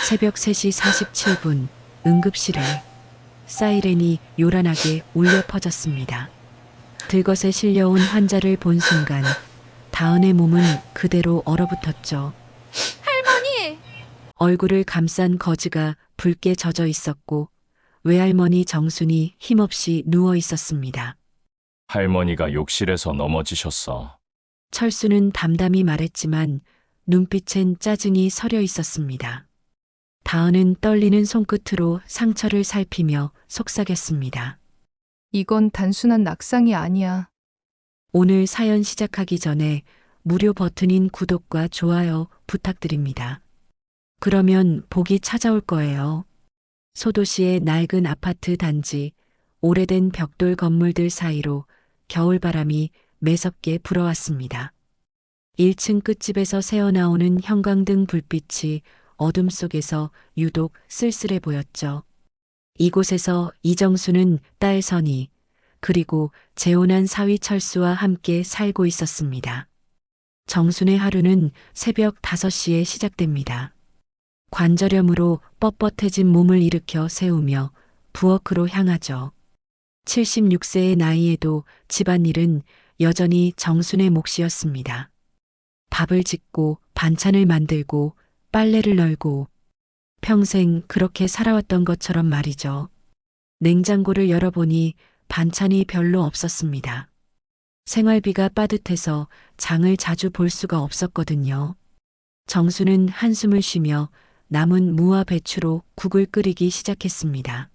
새벽 3시 47분 응급실에 사이렌이 요란하게 울려 퍼졌습니다. 들것에 실려온 환자를 본 순간 다은의 몸은 그대로 얼어붙었죠. 할머니! 얼굴을 감싼 거즈가 붉게 젖어 있었고 외할머니 정순이 힘없이 누워 있었습니다. 할머니가 욕실에서 넘어지셨어. 철수는 담담히 말했지만 눈빛엔 짜증이 서려 있었습니다. 다은은 떨리는 손끝으로 상처를 살피며 속삭였습니다. 이건 단순한 낙상이 아니야. 오늘 사연 시작하기 전에 무료 버튼인 구독과 좋아요 부탁드립니다. 그러면 복이 찾아올 거예요. 소도시의 낡은 아파트 단지, 오래된 벽돌 건물들 사이로 겨울바람이 매섭게 불어왔습니다. 1층 끝집에서 새어나오는 형광등 불빛이 어둠 속에서 유독 쓸쓸해 보였죠. 이곳에서 이정수는 딸 선희, 그리고 재혼한 사위 철수와 함께 살고 있었습니다. 정순의 하루는 새벽 5시에 시작됩니다. 관절염으로 뻣뻣해진 몸을 일으켜 세우며 부엌으로 향하죠. 76세의 나이에도 집안일은 여전히 정순의 몫이었습니다. 밥을 짓고 반찬을 만들고 빨래를 널고 평생 그렇게 살아왔던 것처럼 말이죠. 냉장고를 열어보니 반찬이 별로 없었습니다. 생활비가 빠듯해서 장을 자주 볼 수가 없었거든요. 정수는 한숨을 쉬며 남은 무와 배추로 국을 끓이기 시작했습니다.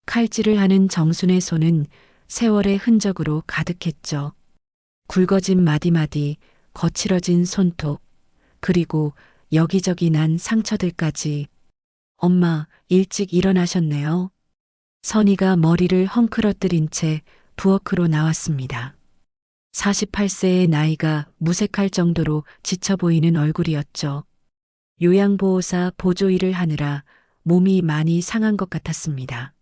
칼질을 하는 정순의 손은 세월의 흔적으로 가득했죠. 굵어진 마디마디, 거칠어진 손톱, 그리고 여기저기 난 상처들까지. 엄마, 일찍 일어나셨네요. 선희가 머리를 헝클어뜨린 채 부엌으로 나왔습니다. 48세의 나이가 무색할 정도로 지쳐 보이는 얼굴이었죠. 요양보호사 보조 일을 하느라 몸이 많이 상한 것 같았습니다.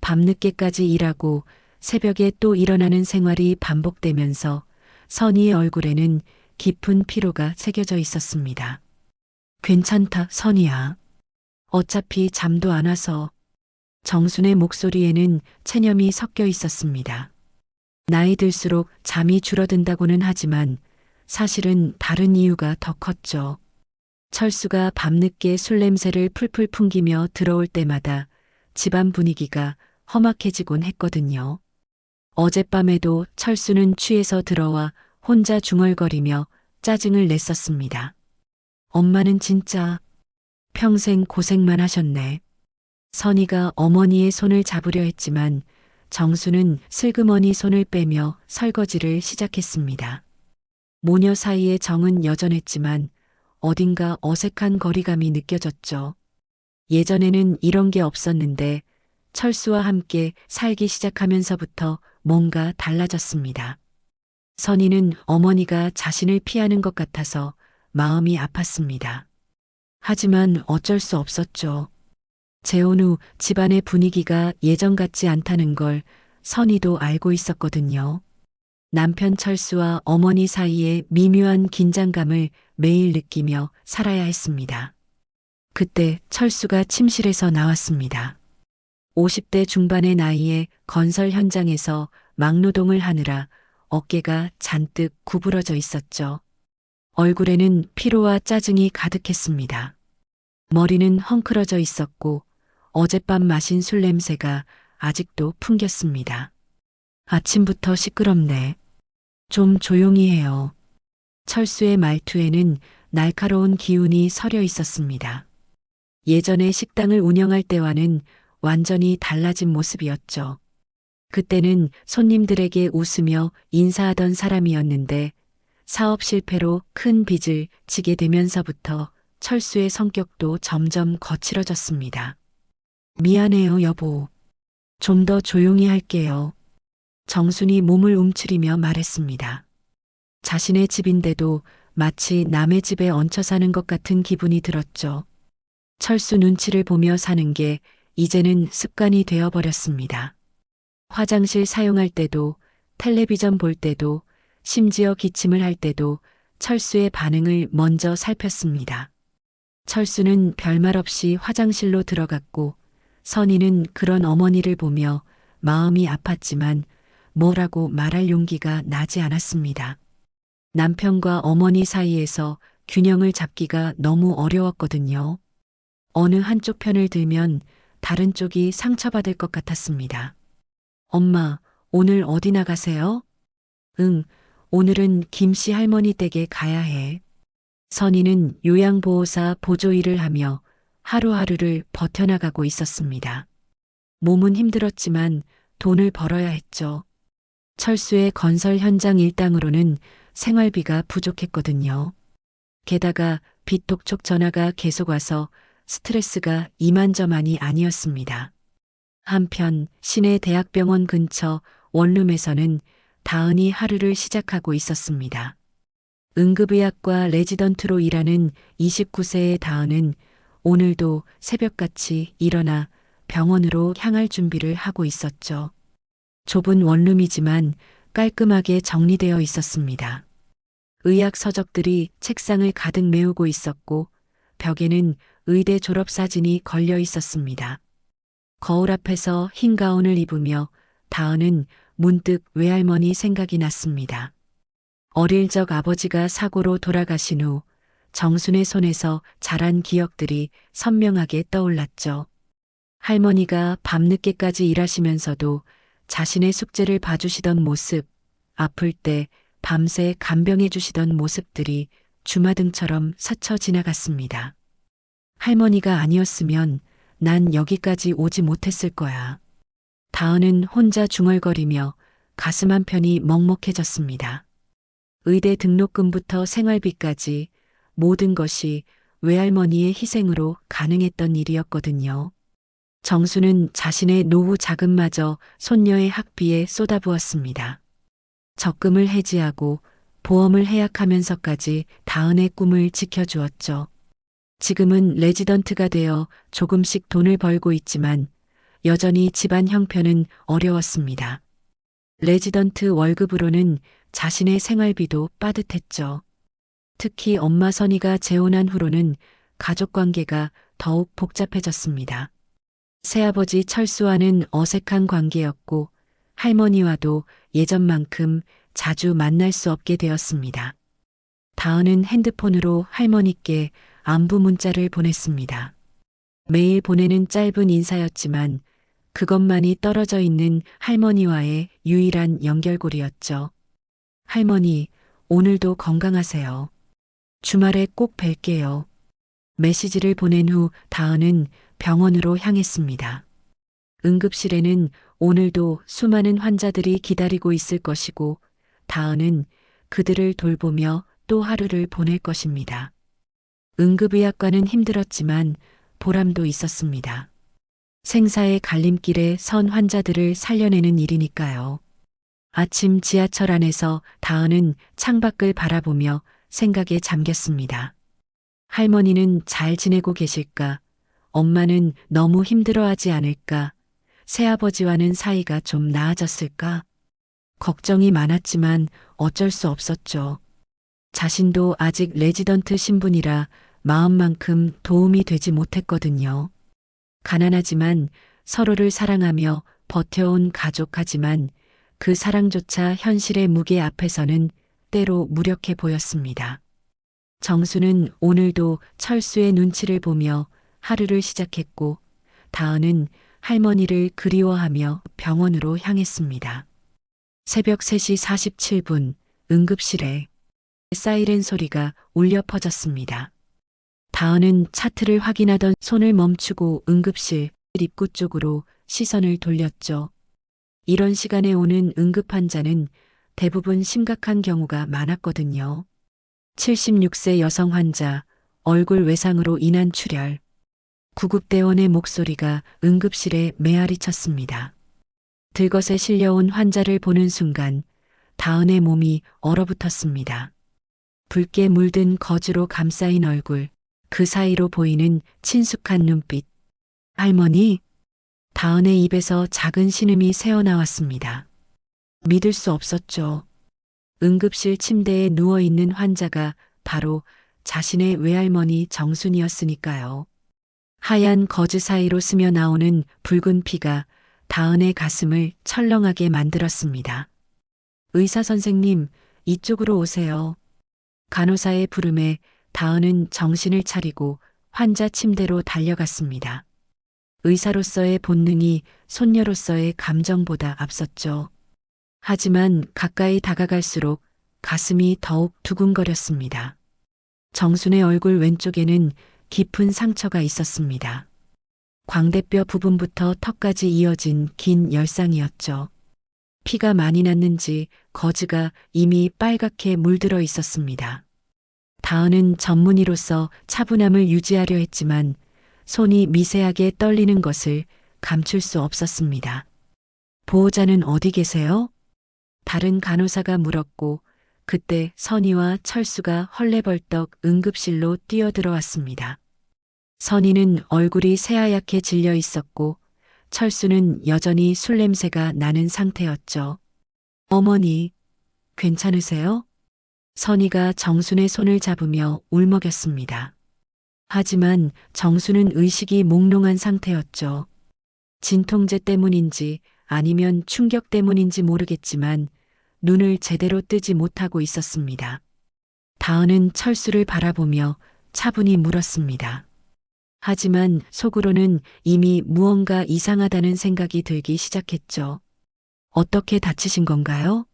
밤늦게까지 일하고 새벽에 또 일어나는 생활이 반복되면서 선희의 얼굴에는 깊은 피로가 새겨져 있었습니다. 괜찮다, 선희야. 어차피 잠도 안 와서. 정순의 목소리에는 체념이 섞여 있었습니다. 나이 들수록 잠이 줄어든다고는 하지만 사실은 다른 이유가 더 컸죠. 철수가 밤늦게 술 냄새를 풀풀 풍기며 들어올 때마다 집안 분위기가 험악해지곤 했거든요. 어젯밤에도 철수는 취해서 들어와 혼자 중얼거리며 짜증을 냈었습니다. 엄마는 진짜 평생 고생만 하셨네. 선희가 어머니의 손을 잡으려 했지만 정수는 슬그머니 손을 빼며 설거지를 시작했습니다. 모녀 사이의 정은 여전했지만 어딘가 어색한 거리감이 느껴졌죠. 예전에는 이런 게 없었는데 철수와 함께 살기 시작하면서부터 뭔가 달라졌습니다. 선희는 어머니가 자신을 피하는 것 같아서 마음이 아팠습니다. 하지만 어쩔 수 없었죠. 재혼 후 집안의 분위기가 예전 같지 않다는 걸 선희도 알고 있었거든요. 남편 철수와 어머니 사이의 미묘한 긴장감을 매일 느끼며 살아야 했습니다. 그때 철수가 침실에서 나왔습니다. 50대 중반의 나이에 건설 현장에서 막노동을 하느라 어깨가 잔뜩 구부러져 있었죠. 얼굴에는 피로와 짜증이 가득했습니다. 머리는 헝클어져 있었고 어젯밤 마신 술 냄새가 아직도 풍겼습니다. 아침부터 시끄럽네. 좀 조용히 해요. 철수의 말투에는 날카로운 기운이 서려 있었습니다. 예전에 식당을 운영할 때와는 완전히 달라진 모습이었죠. 그때는 손님들에게 웃으며 인사하던 사람이었는데 사업 실패로 큰 빚을 지게 되면서부터 철수의 성격도 점점 거칠어졌습니다. 미안해요, 여보. 좀 더 조용히 할게요. 정순이 몸을 움츠리며 말했습니다. 자신의 집인데도 마치 남의 집에 얹혀 사는 것 같은 기분이 들었죠. 철수 눈치를 보며 사는 게 이제는 습관이 되어버렸습니다. 화장실 사용할 때도, 텔레비전 볼 때도, 심지어 기침을 할 때도 철수의 반응을 먼저 살폈습니다. 철수는 별말 없이 화장실로 들어갔고 선희는 그런 어머니를 보며 마음이 아팠지만 뭐라고 말할 용기가 나지 않았습니다. 남편과 어머니 사이에서 균형을 잡기가 너무 어려웠거든요. 어느 한쪽 편을 들면 다른 쪽이 상처받을 것 같았습니다. 엄마, 오늘 어디 나가세요? 응, 오늘은 김씨 할머니 댁에 가야 해. 선희는 요양보호사 보조 일을 하며 하루하루를 버텨나가고 있었습니다. 몸은 힘들었지만 돈을 벌어야 했죠. 철수의 건설 현장 일당으로는 생활비가 부족했거든요. 게다가 빚독촉 전화가 계속 와서 스트레스가 이만저만이 아니었습니다. 한편 시내 대학병원 근처 원룸에서는 다은이 하루를 시작하고 있었습니다. 응급의학과 레지던트로 일하는 29세의 다은은 오늘도 새벽같이 일어나 병원으로 향할 준비를 하고 있었죠. 좁은 원룸이지만 깔끔하게 정리되어 있었습니다. 의학 서적들이 책상을 가득 메우고 있었고 벽에는 의대 졸업 사진이 걸려 있었습니다. 거울 앞에서 흰 가운을 입으며 다은은 문득 외할머니 생각이 났습니다. 어릴 적 아버지가 사고로 돌아가신 후 정순의 손에서 자란 기억들이 선명하게 떠올랐죠. 할머니가 밤늦게까지 일하시면서도 자신의 숙제를 봐주시던 모습, 아플 때 밤새 간병해 주시던 모습들이 주마등처럼 스쳐 지나갔습니다. 할머니가 아니었으면 난 여기까지 오지 못했을 거야. 다은은 혼자 중얼거리며 가슴 한편이 먹먹해졌습니다. 의대 등록금부터 생활비까지 모든 것이 외할머니의 희생으로 가능했던 일이었거든요. 정수는 자신의 노후 자금마저 손녀의 학비에 쏟아부었습니다. 적금을 해지하고 보험을 해약하면서까지 다은의 꿈을 지켜주었죠. 지금은 레지던트가 되어 조금씩 돈을 벌고 있지만 여전히 집안 형편은 어려웠습니다. 레지던트 월급으로는 자신의 생활비도 빠듯했죠. 특히 엄마 선희가 재혼한 후로는 가족관계가 더욱 복잡해졌습니다. 새아버지 철수와는 어색한 관계였고 할머니와도 예전만큼 자주 만날 수 없게 되었습니다. 다은은 핸드폰으로 할머니께 안부 문자를 보냈습니다. 매일 보내는 짧은 인사였지만 그것만이 떨어져 있는 할머니와의 유일한 연결고리였죠. 할머니, 오늘도 건강하세요. 주말에 꼭 뵐게요. 메시지를 보낸 후 다은은 병원으로 향했습니다. 응급실에는 오늘도 수많은 환자들이 기다리고 있을 것이고 다은은 그들을 돌보며 또 하루를 보낼 것입니다. 응급의학과는 힘들었지만 보람도 있었습니다. 생사의 갈림길에 선 환자들을 살려내는 일이니까요. 아침 지하철 안에서 다은은 창밖을 바라보며 생각에 잠겼습니다. 할머니는 잘 지내고 계실까? 엄마는 너무 힘들어하지 않을까? 새아버지와는 사이가 좀 나아졌을까? 걱정이 많았지만 어쩔 수 없었죠. 자신도 아직 레지던트 신분이라 마음만큼 도움이 되지 못했거든요. 가난하지만 서로를 사랑하며 버텨온 가족하지만 그 사랑조차 현실의 무게 앞에서는 때로 무력해 보였습니다. 정수는 오늘도 철수의 눈치를 보며 하루를 시작했고 다은은 할머니를 그리워하며 병원으로 향했습니다. 새벽 3시 47분 응급실에 사이렌 소리가 울려 퍼졌습니다. 다은은 차트를 확인하던 손을 멈추고 응급실 입구 쪽으로 시선을 돌렸죠. 이런 시간에 오는 응급 환자는 대부분 심각한 경우가 많았거든요. 76세 여성 환자, 얼굴 외상으로 인한 출혈. 구급대원의 목소리가 응급실에 메아리 쳤습니다. 들것에 실려온 환자를 보는 순간 다은의 몸이 얼어붙었습니다. 붉게 물든 거즈로 감싸인 얼굴, 그 사이로 보이는 친숙한 눈빛. 할머니? 다은의 입에서 작은 신음이 새어나왔습니다. 믿을 수 없었죠. 응급실 침대에 누워있는 환자가 바로 자신의 외할머니 정순이었으니까요. 하얀 거즈 사이로 스며 나오는 붉은 피가 다은의 가슴을 철렁하게 만들었습니다. 의사 선생님, 이쪽으로 오세요. 간호사의 부름에 다은은 정신을 차리고 환자 침대로 달려갔습니다. 의사로서의 본능이 손녀로서의 감정보다 앞섰죠. 하지만 가까이 다가갈수록 가슴이 더욱 두근거렸습니다. 정순의 얼굴 왼쪽에는 깊은 상처가 있었습니다. 광대뼈 부분부터 턱까지 이어진 긴 열상이었죠. 피가 많이 났는지 거즈가 이미 빨갛게 물들어 있었습니다. 다은은 전문의로서 차분함을 유지하려 했지만 손이 미세하게 떨리는 것을 감출 수 없었습니다. 보호자는 어디 계세요? 다른 간호사가 물었고 그때 선희와 철수가 헐레벌떡 응급실로 뛰어들어왔습니다. 선희는 얼굴이 새하얗게 질려 있었고 철수는 여전히 술 냄새가 나는 상태였죠. 어머니, 괜찮으세요? 선희가 정순의 손을 잡으며 울먹였습니다. 하지만 정순은 의식이 몽롱한 상태였죠. 진통제 때문인지 아니면 충격 때문인지 모르겠지만 눈을 제대로 뜨지 못하고 있었습니다. 다은은 철수를 바라보며 차분히 물었습니다. 하지만 속으로는 이미 무언가 이상하다는 생각이 들기 시작했죠. 어떻게 다치신 건가요?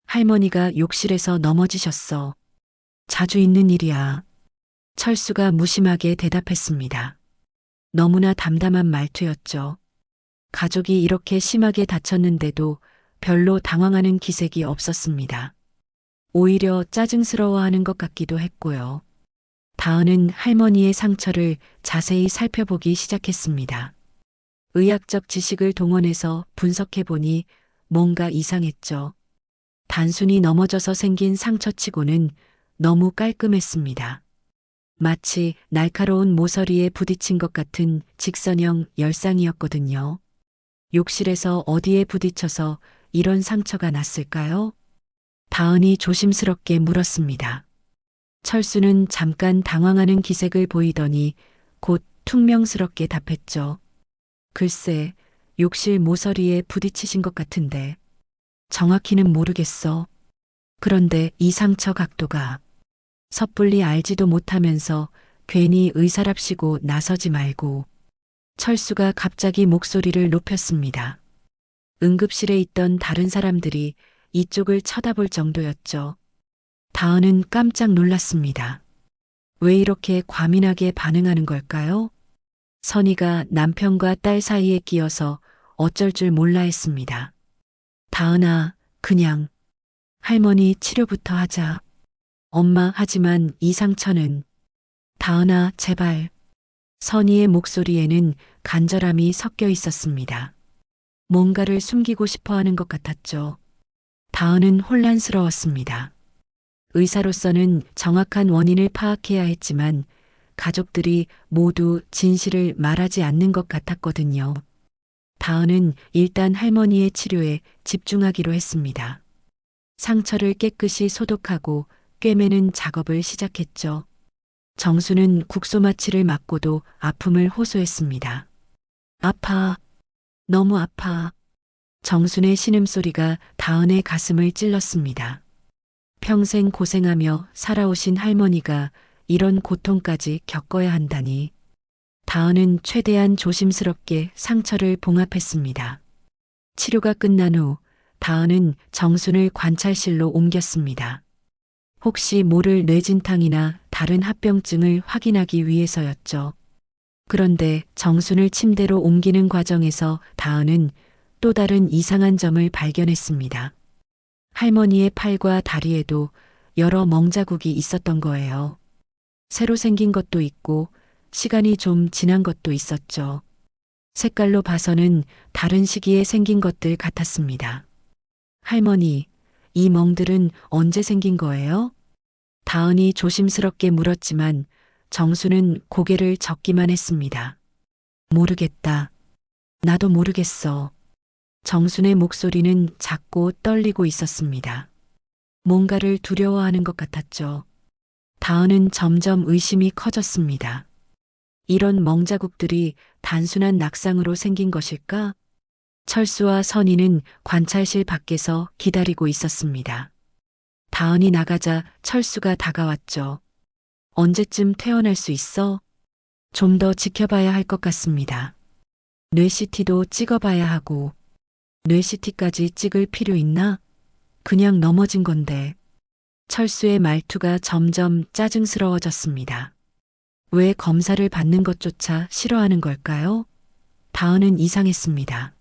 할머니가 욕실에서 넘어지셨어. 자주 있는 일이야. 철수가 무심하게 대답했습니다. 너무나 담담한 말투였죠. 가족이 이렇게 심하게 다쳤는데도 별로 당황하는 기색이 없었습니다. 오히려 짜증스러워하는 것 같기도 했고요. 다은은 할머니의 상처를 자세히 살펴보기 시작했습니다. 의학적 지식을 동원해서 분석해보니 뭔가 이상했죠. 단순히 넘어져서 생긴 상처치고는 너무 깔끔했습니다. 마치 날카로운 모서리에 부딪힌 것 같은 직선형 열상이었거든요. 욕실에서 어디에 부딪혀서 이런 상처가 났을까요? 다은이 조심스럽게 물었습니다. 철수는 잠깐 당황하는 기색을 보이더니 곧 퉁명스럽게 답했죠. 글쎄, 욕실 모서리에 부딪히신 것 같은데. 정확히는 모르겠어. 그런데 이 상처 각도가 섣불리 알지도 못하면서 괜히 의사랍시고 나서지 말고. 철수가 갑자기 목소리를 높였습니다. 응급실에 있던 다른 사람들이 이쪽을 쳐다볼 정도였죠. 다은은 깜짝 놀랐습니다. 왜 이렇게 과민하게 반응하는 걸까요? 선희가 남편과 딸 사이에 끼어서 어쩔 줄 몰라 했습니다. 다은아, 그냥 할머니 치료부터 하자. 엄마, 하지만 이 상처는. 다은아, 제발. 선희의 목소리에는 간절함이 섞여 있었습니다. 뭔가를 숨기고 싶어 하는 것 같았죠. 다은은 혼란스러웠습니다. 의사로서는 정확한 원인을 파악해야 했지만 가족들이 모두 진실을 말하지 않는 것 같았거든요. 다은은 일단 할머니의 치료에 집중하기로 했습니다. 상처를 깨끗이 소독하고 꿰매는 작업을 시작했죠. 정수는 국소마취를 맞고도 아픔을 호소했습니다. 아파. 너무 아파. 정순의 신음소리가 다은의 가슴을 찔렀습니다. 평생 고생하며 살아오신 할머니가 이런 고통까지 겪어야 한다니. 다은은 최대한 조심스럽게 상처를 봉합했습니다. 치료가 끝난 후 다은은 정순을 관찰실로 옮겼습니다. 혹시 모를 뇌진탕이나 다른 합병증을 확인하기 위해서였죠. 그런데 정순을 침대로 옮기는 과정에서 다은은 또 다른 이상한 점을 발견했습니다. 할머니의 팔과 다리에도 여러 멍자국이 있었던 거예요. 새로 생긴 것도 있고 시간이 좀 지난 것도 있었죠. 색깔로 봐서는 다른 시기에 생긴 것들 같았습니다. 할머니, 이 멍들은 언제 생긴 거예요? 다은이 조심스럽게 물었지만 정수는 고개를 젓기만 했습니다. 모르겠다. 나도 모르겠어. 정순의 목소리는 작고 떨리고 있었습니다. 뭔가를 두려워하는 것 같았죠. 다은은 점점 의심이 커졌습니다. 이런 멍자국들이 단순한 낙상으로 생긴 것일까? 철수와 선희는 관찰실 밖에서 기다리고 있었습니다. 다은이 나가자 철수가 다가왔죠. 언제쯤 퇴원할 수 있어? 좀 더 지켜봐야 할 것 같습니다. 뇌CT도 찍어봐야 하고, 뇌CT까지 찍을 필요 있나? 그냥 넘어진 건데. 철수의 말투가 점점 짜증스러워졌습니다. 왜 검사를 받는 것조차 싫어하는 걸까요? 다은은 이상했습니다.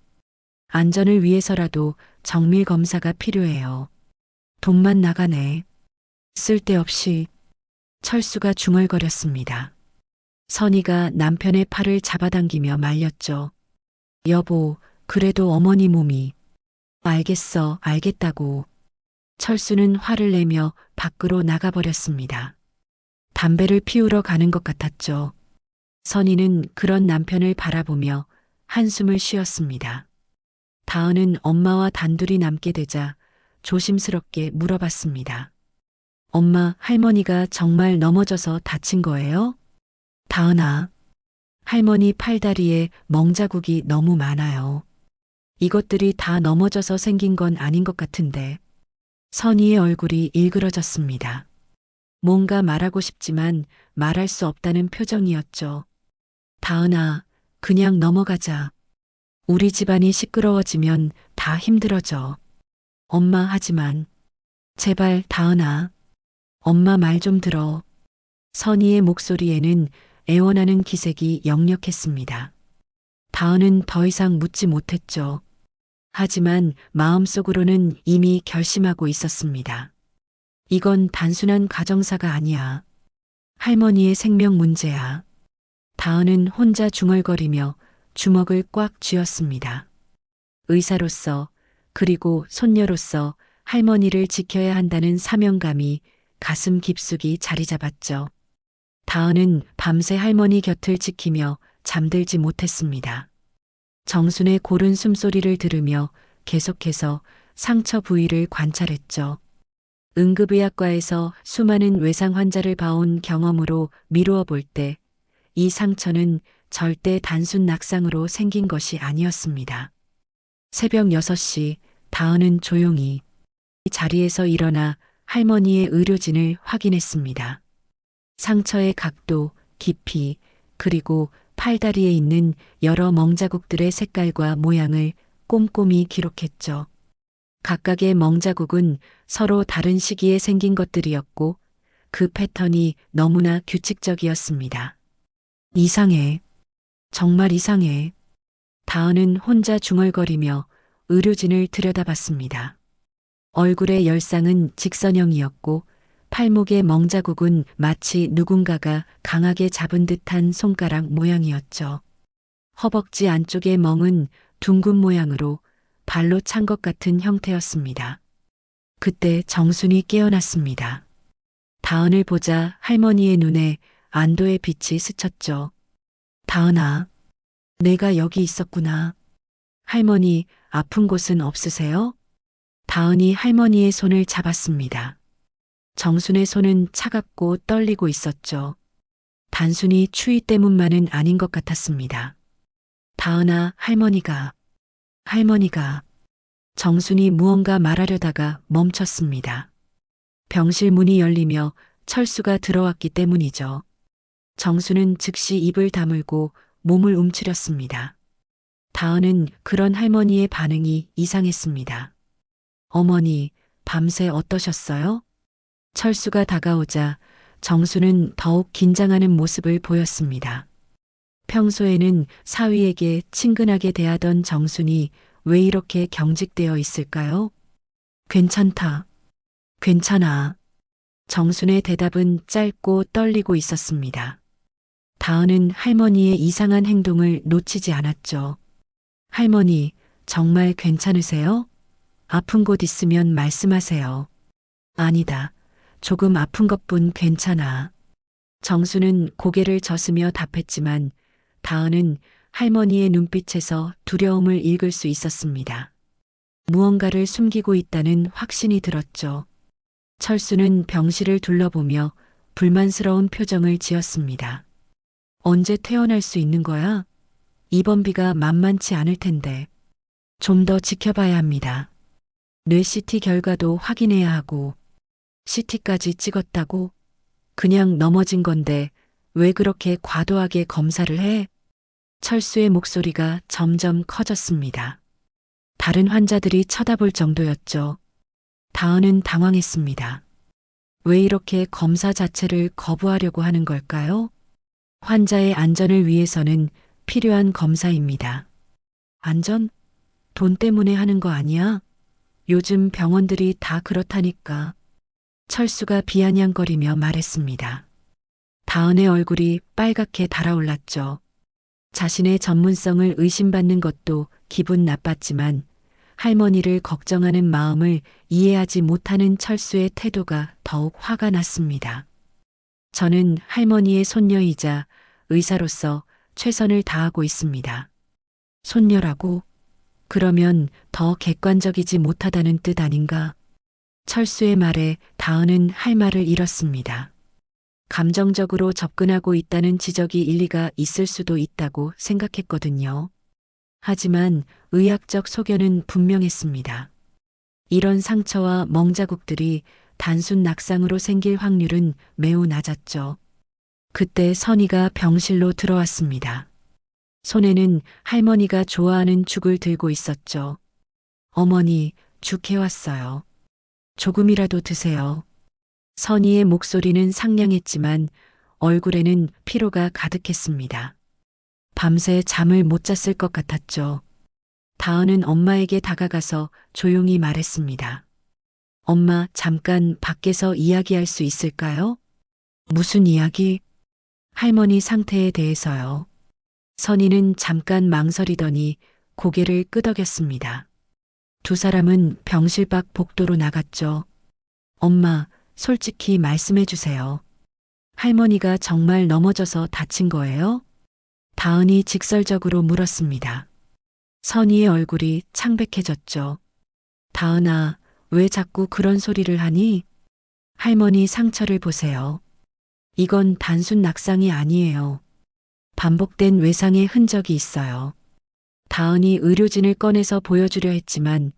안전을 위해서라도 정밀 검사가 필요해요. 돈만 나가네. 쓸데없이. 철수가 중얼거렸습니다. 선희가 남편의 팔을 잡아당기며 말렸죠. 여보, 그래도 어머니 몸이. 알겠어, 알겠다고. 철수는 화를 내며 밖으로 나가버렸습니다. 담배를 피우러 가는 것 같았죠. 선희는 그런 남편을 바라보며 한숨을 쉬었습니다. 다은은 엄마와 단둘이 남게 되자 조심스럽게 물어봤습니다. 엄마, 할머니가 정말 넘어져서 다친 거예요? 다은아, 할머니 팔다리에 멍자국이 너무 많아요. 이것들이 다 넘어져서 생긴 건 아닌 것 같은데. 선희의 얼굴이 일그러졌습니다. 뭔가 말하고 싶지만 말할 수 없다는 표정이었죠. 다은아, 그냥 넘어가자. 우리 집안이 시끄러워지면 다 힘들어져. 엄마 하지만. 제발 다은아. 엄마 말 좀 들어. 선희의 목소리에는 애원하는 기색이 역력했습니다. 다은은 더 이상 묻지 못했죠. 하지만 마음속으로는 이미 결심하고 있었습니다. 이건 단순한 가정사가 아니야. 할머니의 생명 문제야. 다은은 혼자 중얼거리며 주먹을 꽉 쥐었습니다. 의사로서 그리고 손녀로서 할머니를 지켜야 한다는 사명감이 가슴 깊숙이 자리 잡았죠. 다은은 밤새 할머니 곁을 지키며 잠들지 못했습니다. 정순의 고른 숨소리를 들으며 계속해서 상처 부위를 관찰했죠. 응급의학과에서 수많은 외상 환자를 봐온 경험으로 미루어 볼 때 이 상처는 절대 단순 낙상으로 생긴 것이 아니었습니다. 새벽 6시 다은은 조용히 자리에서 일어나 할머니의 의료진을 확인했습니다. 상처의 각도, 깊이, 그리고 팔다리에 있는 여러 멍자국들의 색깔과 모양을 꼼꼼히 기록했죠. 각각의 멍자국은 서로 다른 시기에 생긴 것들이었고 그 패턴이 너무나 규칙적이었습니다. 이상해. 정말 이상해. 다은은 혼자 중얼거리며 의료진을 들여다봤습니다. 얼굴의 열상은 직선형이었고 팔목의 멍자국은 마치 누군가가 강하게 잡은 듯한 손가락 모양이었죠. 허벅지 안쪽의 멍은 둥근 모양으로 발로 찬 것 같은 형태였습니다. 그때 정순이 깨어났습니다. 다은을 보자 할머니의 눈에 안도의 빛이 스쳤죠. 다은아, 내가 여기 있었구나. 할머니, 아픈 곳은 없으세요? 다은이 할머니의 손을 잡았습니다. 정순의 손은 차갑고 떨리고 있었죠. 단순히 추위 때문만은 아닌 것 같았습니다. 다은아, 할머니가. 정순이 무언가 말하려다가 멈췄습니다. 병실 문이 열리며 철수가 들어왔기 때문이죠. 정수는 즉시 입을 다물고 몸을 움츠렸습니다. 다은은 그런 할머니의 반응이 이상했습니다. 어머니, 밤새 어떠셨어요? 철수가 다가오자 정수는 더욱 긴장하는 모습을 보였습니다. 평소에는 사위에게 친근하게 대하던 정순이 왜 이렇게 경직되어 있을까요? 괜찮다. 괜찮아. 정순의 대답은 짧고 떨리고 있었습니다. 다은은 할머니의 이상한 행동을 놓치지 않았죠. 할머니, 정말 괜찮으세요? 아픈 곳 있으면 말씀하세요. 아니다. 조금 아픈 것뿐 괜찮아. 정수는 고개를 젓으며 답했지만 다은은 할머니의 눈빛에서 두려움을 읽을 수 있었습니다. 무언가를 숨기고 있다는 확신이 들었죠. 철수는 병실을 둘러보며 불만스러운 표정을 지었습니다. 언제 퇴원할 수 있는 거야? 입원비가 만만치 않을 텐데. 좀 더 지켜봐야 합니다. 뇌 CT 결과도 확인해야 하고, CT까지 찍었다고? 그냥 넘어진 건데 왜 그렇게 과도하게 검사를 해? 철수의 목소리가 점점 커졌습니다. 다른 환자들이 쳐다볼 정도였죠. 다은은 당황했습니다. 왜 이렇게 검사 자체를 거부하려고 하는 걸까요? 환자의 안전을 위해서는 필요한 검사입니다. 안전? 돈 때문에 하는 거 아니야? 요즘 병원들이 다 그렇다니까. 철수가 비아냥거리며 말했습니다. 다은의 얼굴이 빨갛게 달아올랐죠. 자신의 전문성을 의심받는 것도 기분 나빴지만 할머니를 걱정하는 마음을 이해하지 못하는 철수의 태도가 더욱 화가 났습니다. 저는 할머니의 손녀이자 의사로서 최선을 다하고 있습니다. 손녀라고? 그러면 더 객관적이지 못하다는 뜻 아닌가? 철수의 말에 다은은 할 말을 잃었습니다. 감정적으로 접근하고 있다는 지적이 일리가 있을 수도 있다고 생각했거든요. 하지만 의학적 소견은 분명했습니다. 이런 상처와 멍자국들이 단순 낙상으로 생길 확률은 매우 낮았죠. 그때 선희가 병실로 들어왔습니다. 손에는 할머니가 좋아하는 죽을 들고 있었죠. 어머니, 죽 해왔어요. 조금이라도 드세요. 선희의 목소리는 상냥했지만 얼굴에는 피로가 가득했습니다. 밤새 잠을 못 잤을 것 같았죠. 다은은 엄마에게 다가가서 조용히 말했습니다. 엄마, 잠깐 밖에서 이야기할 수 있을까요? 무슨 이야기? 할머니 상태에 대해서요. 선희는 잠깐 망설이더니 고개를 끄덕였습니다. 두 사람은 병실 밖 복도로 나갔죠. 엄마, 솔직히 말씀해 주세요. 할머니가 정말 넘어져서 다친 거예요? 다은이 직설적으로 물었습니다. 선희의 얼굴이 창백해졌죠. 다은아, 왜 자꾸 그런 소리를 하니? 할머니 상처를 보세요. 이건 단순 낙상이 아니에요. 반복된 외상의 흔적이 있어요. 다은이 의료진을 꺼내서 보여주려 했지만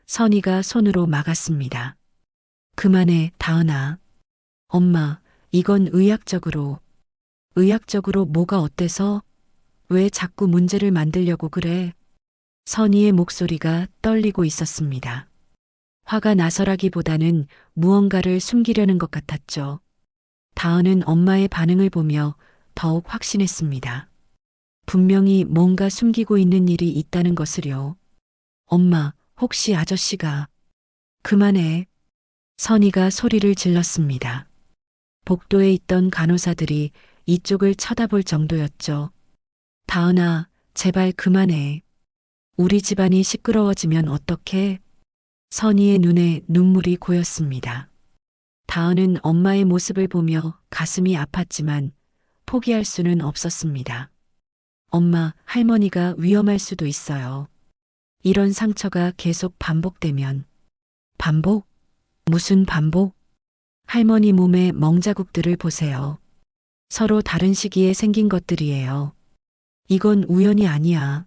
선희가 손으로 막았습니다. 그만해, 다은아. 엄마, 이건 의학적으로 뭐가 어때서? 왜 자꾸 문제를 만들려고 그래? 선희의 목소리가 떨리고 있었습니다. 화가 나서라기보다는 무언가를 숨기려는 것 같았죠. 다은은 엄마의 반응을 보며 더욱 확신했습니다. 분명히 뭔가 숨기고 있는 일이 있다는 것을요. 엄마, 혹시 아저씨가... 그만해. 선희가 소리를 질렀습니다. 복도에 있던 간호사들이 이쪽을 쳐다볼 정도였죠. 다은아, 제발 그만해. 우리 집안이 시끄러워지면 어떡해? 선희의 눈에 눈물이 고였습니다. 다은은 엄마의 모습을 보며 가슴이 아팠지만 포기할 수는 없었습니다. 엄마, 할머니가 위험할 수도 있어요. 이런 상처가 계속 반복되면. 반복? 무슨 반복? 할머니 몸의 멍자국들을 보세요. 서로 다른 시기에 생긴 것들이에요. 이건 우연이 아니야.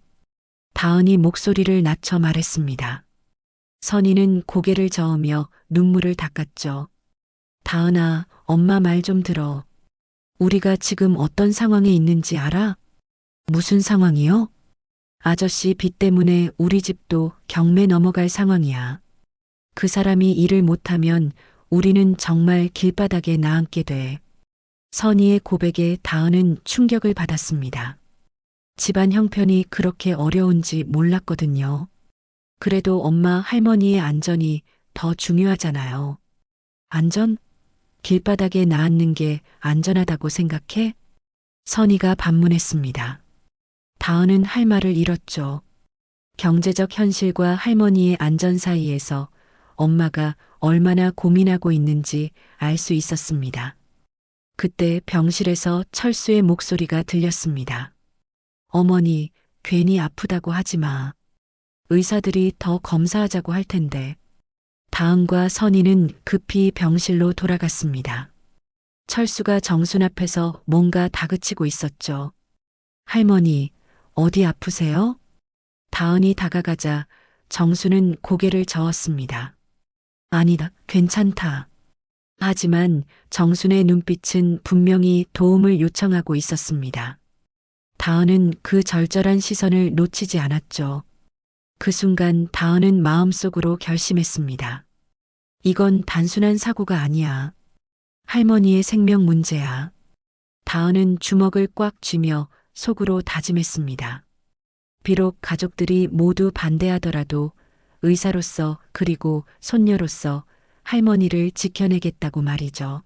다은이 목소리를 낮춰 말했습니다. 선희는 고개를 저으며 눈물을 닦았죠. 다은아, 엄마 말 좀 들어. 우리가 지금 어떤 상황에 있는지 알아? 무슨 상황이요? 아저씨 빚 때문에 우리 집도 경매 넘어갈 상황이야. 그 사람이 일을 못하면 우리는 정말 길바닥에 나앉게 돼. 선희의 고백에 다은은 충격을 받았습니다. 집안 형편이 그렇게 어려운지 몰랐거든요. 그래도 엄마 할머니의 안전이 더 중요하잖아요. 안전? 길바닥에 나앉는 게 안전하다고 생각해? 선희가 반문했습니다. 다은은 할 말을 잃었죠. 경제적 현실과 할머니의 안전 사이에서 엄마가 얼마나 고민하고 있는지 알 수 있었습니다. 그때 병실에서 철수의 목소리가 들렸습니다. 어머니, 괜히 아프다고 하지 마. 의사들이 더 검사하자고 할 텐데. 다은과 선희는 급히 병실로 돌아갔습니다. 철수가 정순 앞에서 뭔가 다그치고 있었죠. 할머니, 어디 아프세요? 다은이 다가가자 정수는 고개를 저었습니다. 아니다, 괜찮다. 하지만 정순의 눈빛은 분명히 도움을 요청하고 있었습니다. 다은은 그 절절한 시선을 놓치지 않았죠. 그 순간 다은은 마음속으로 결심했습니다. 이건 단순한 사고가 아니야. 할머니의 생명 문제야. 다은은 주먹을 꽉 쥐며 속으로 다짐했습니다. 비록 가족들이 모두 반대하더라도 의사로서 그리고 손녀로서 할머니를 지켜내겠다고 말이죠.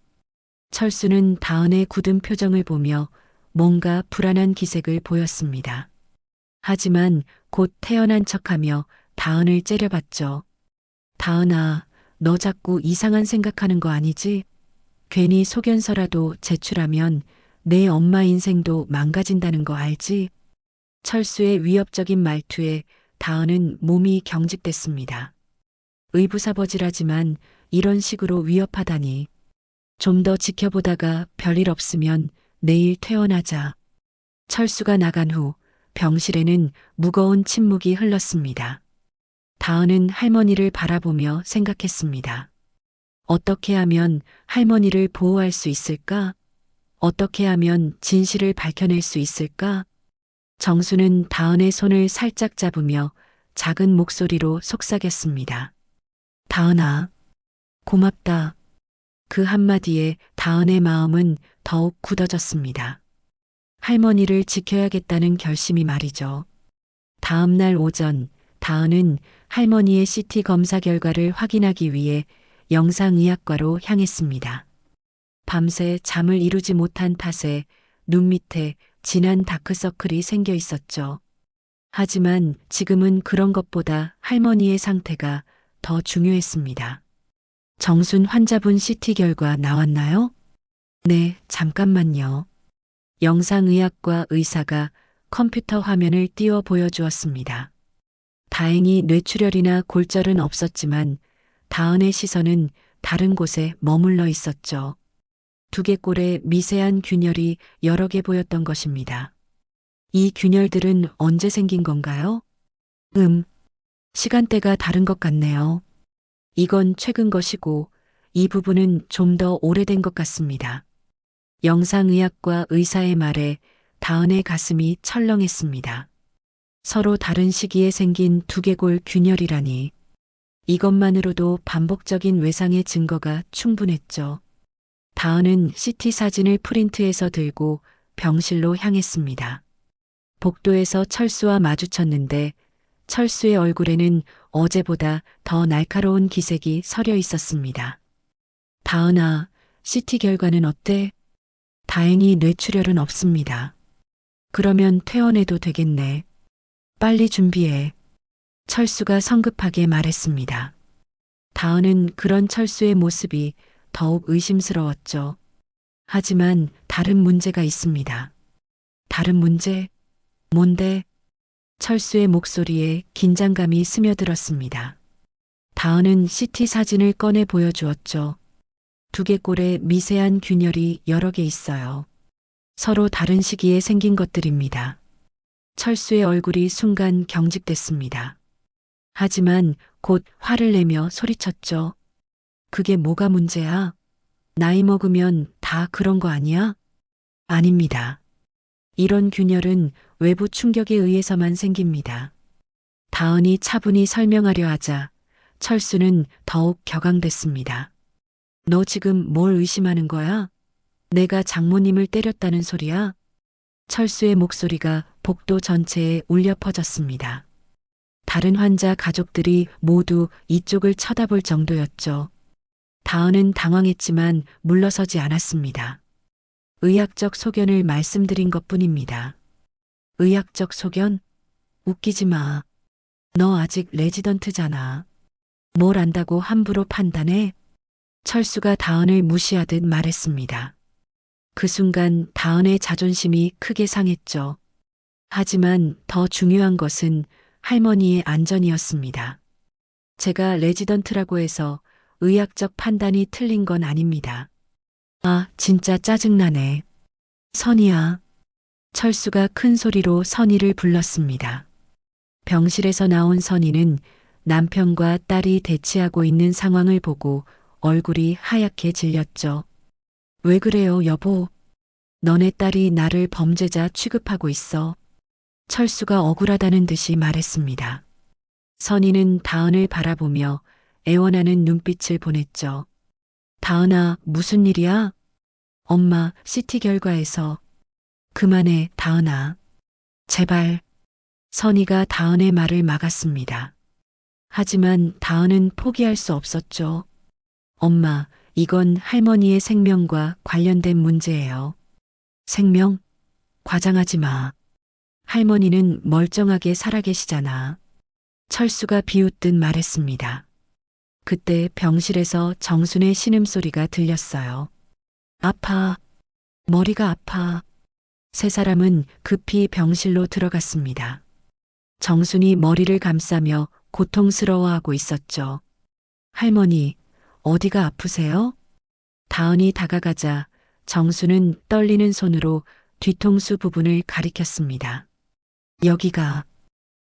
철수는 다은의 굳은 표정을 보며 뭔가 불안한 기색을 보였습니다. 하지만 곧 태어난 척하며 다은을 째려봤죠. 다은아, 너 자꾸 이상한 생각하는 거 아니지? 괜히 소견서라도 제출하면 내 엄마 인생도 망가진다는 거 알지? 철수의 위협적인 말투에 다은은 몸이 경직됐습니다. 의부사버질하지만 이런 식으로 위협하다니. 좀 더 지켜보다가 별일 없으면 내일 퇴원하자. 철수가 나간 후 병실에는 무거운 침묵이 흘렀습니다. 다은은 할머니를 바라보며 생각했습니다. 어떻게 하면 할머니를 보호할 수 있을까? 어떻게 하면 진실을 밝혀낼 수 있을까? 정수는 다은의 손을 살짝 잡으며 작은 목소리로 속삭였습니다. 다은아, 고맙다. 그 한마디에 다은의 마음은 더욱 굳어졌습니다. 할머니를 지켜야겠다는 결심이 말이죠. 다음 날 오전, 다은은 할머니의 CT 검사 결과를 확인하기 위해 영상의학과로 향했습니다. 밤새 잠을 이루지 못한 탓에 눈 밑에 진한 다크서클이 생겨 있었죠. 하지만 지금은 그런 것보다 할머니의 상태가 더 중요했습니다. 정순 환자분 CT 결과 나왔나요? 네, 잠깐만요. 영상의학과 의사가 컴퓨터 화면을 띄워 보여주었습니다. 다행히 뇌출혈이나 골절은 없었지만 다은의 시선은 다른 곳에 머물러 있었죠. 두개골에 미세한 균열이 여러 개 보였던 것입니다. 이 균열들은 언제 생긴 건가요? 시간대가 다른 것 같네요. 이건 최근 것이고 이 부분은 좀 더 오래된 것 같습니다. 영상의학과 의사의 말에 다은의 가슴이 철렁했습니다. 서로 다른 시기에 생긴 두개골 균열이라니. 이것만으로도 반복적인 외상의 증거가 충분했죠. 다은은 CT 사진을 프린트해서 들고 병실로 향했습니다. 복도에서 철수와 마주쳤는데 철수의 얼굴에는 어제보다 더 날카로운 기색이 서려 있었습니다. 다은아, CT 결과는 어때? 다행히 뇌출혈은 없습니다. 그러면 퇴원해도 되겠네. 빨리 준비해. 철수가 성급하게 말했습니다. 다은은 그런 철수의 모습이 더욱 의심스러웠죠. 하지만 다른 문제가 있습니다. 다른 문제? 뭔데? 철수의 목소리에 긴장감이 스며들었습니다. 다은은 CT 사진을 꺼내 보여주었죠. 두개골에 미세한 균열이 여러 개 있어요. 서로 다른 시기에 생긴 것들입니다. 철수의 얼굴이 순간 경직됐습니다. 하지만 곧 화를 내며 소리쳤죠. 그게 뭐가 문제야? 나이 먹으면 다 그런 거 아니야? 아닙니다. 이런 균열은 외부 충격에 의해서만 생깁니다. 다은이 차분히 설명하려 하자 철수는 더욱 격앙됐습니다. 너 지금 뭘 의심하는 거야? 내가 장모님을 때렸다는 소리야? 철수의 목소리가 복도 전체에 울려 퍼졌습니다. 다른 환자 가족들이 모두 이쪽을 쳐다볼 정도였죠. 다은은 당황했지만 물러서지 않았습니다. 의학적 소견을 말씀드린 것뿐입니다. 의학적 소견? 웃기지 마. 너 아직 레지던트잖아. 뭘 안다고 함부로 판단해? 철수가 다은을 무시하듯 말했습니다. 그 순간 다은의 자존심이 크게 상했죠. 하지만 더 중요한 것은 할머니의 안전이었습니다. 제가 레지던트라고 해서 의학적 판단이 틀린 건 아닙니다. 아, 진짜 짜증나네. 선이야. 철수가 큰 소리로 선이를 불렀습니다. 병실에서 나온 선이는 남편과 딸이 대치하고 있는 상황을 보고 얼굴이 하얗게 질렸죠. 왜 그래요, 여보? 너네 딸이 나를 범죄자 취급하고 있어. 철수가 억울하다는 듯이 말했습니다. 선이는 다은을 바라보며 애원하는 눈빛을 보냈죠. 다은아, 무슨 일이야? 엄마, CT 결과에서. 그만해, 다은아. 제발. 선이가 다은의 말을 막았습니다. 하지만 다은은 포기할 수 없었죠. 엄마, 이건 할머니의 생명과 관련된 문제예요. 생명? 과장하지 마. 할머니는 멀쩡하게 살아계시잖아. 철수가 비웃듯 말했습니다. 그때 병실에서 정순의 신음소리가 들렸어요. 아파. 머리가 아파. 세 사람은 급히 병실로 들어갔습니다. 정순이 머리를 감싸며 고통스러워하고 있었죠. 할머니, 어디가 아프세요? 다은이 다가가자 정수는 떨리는 손으로 뒤통수 부분을 가리켰습니다.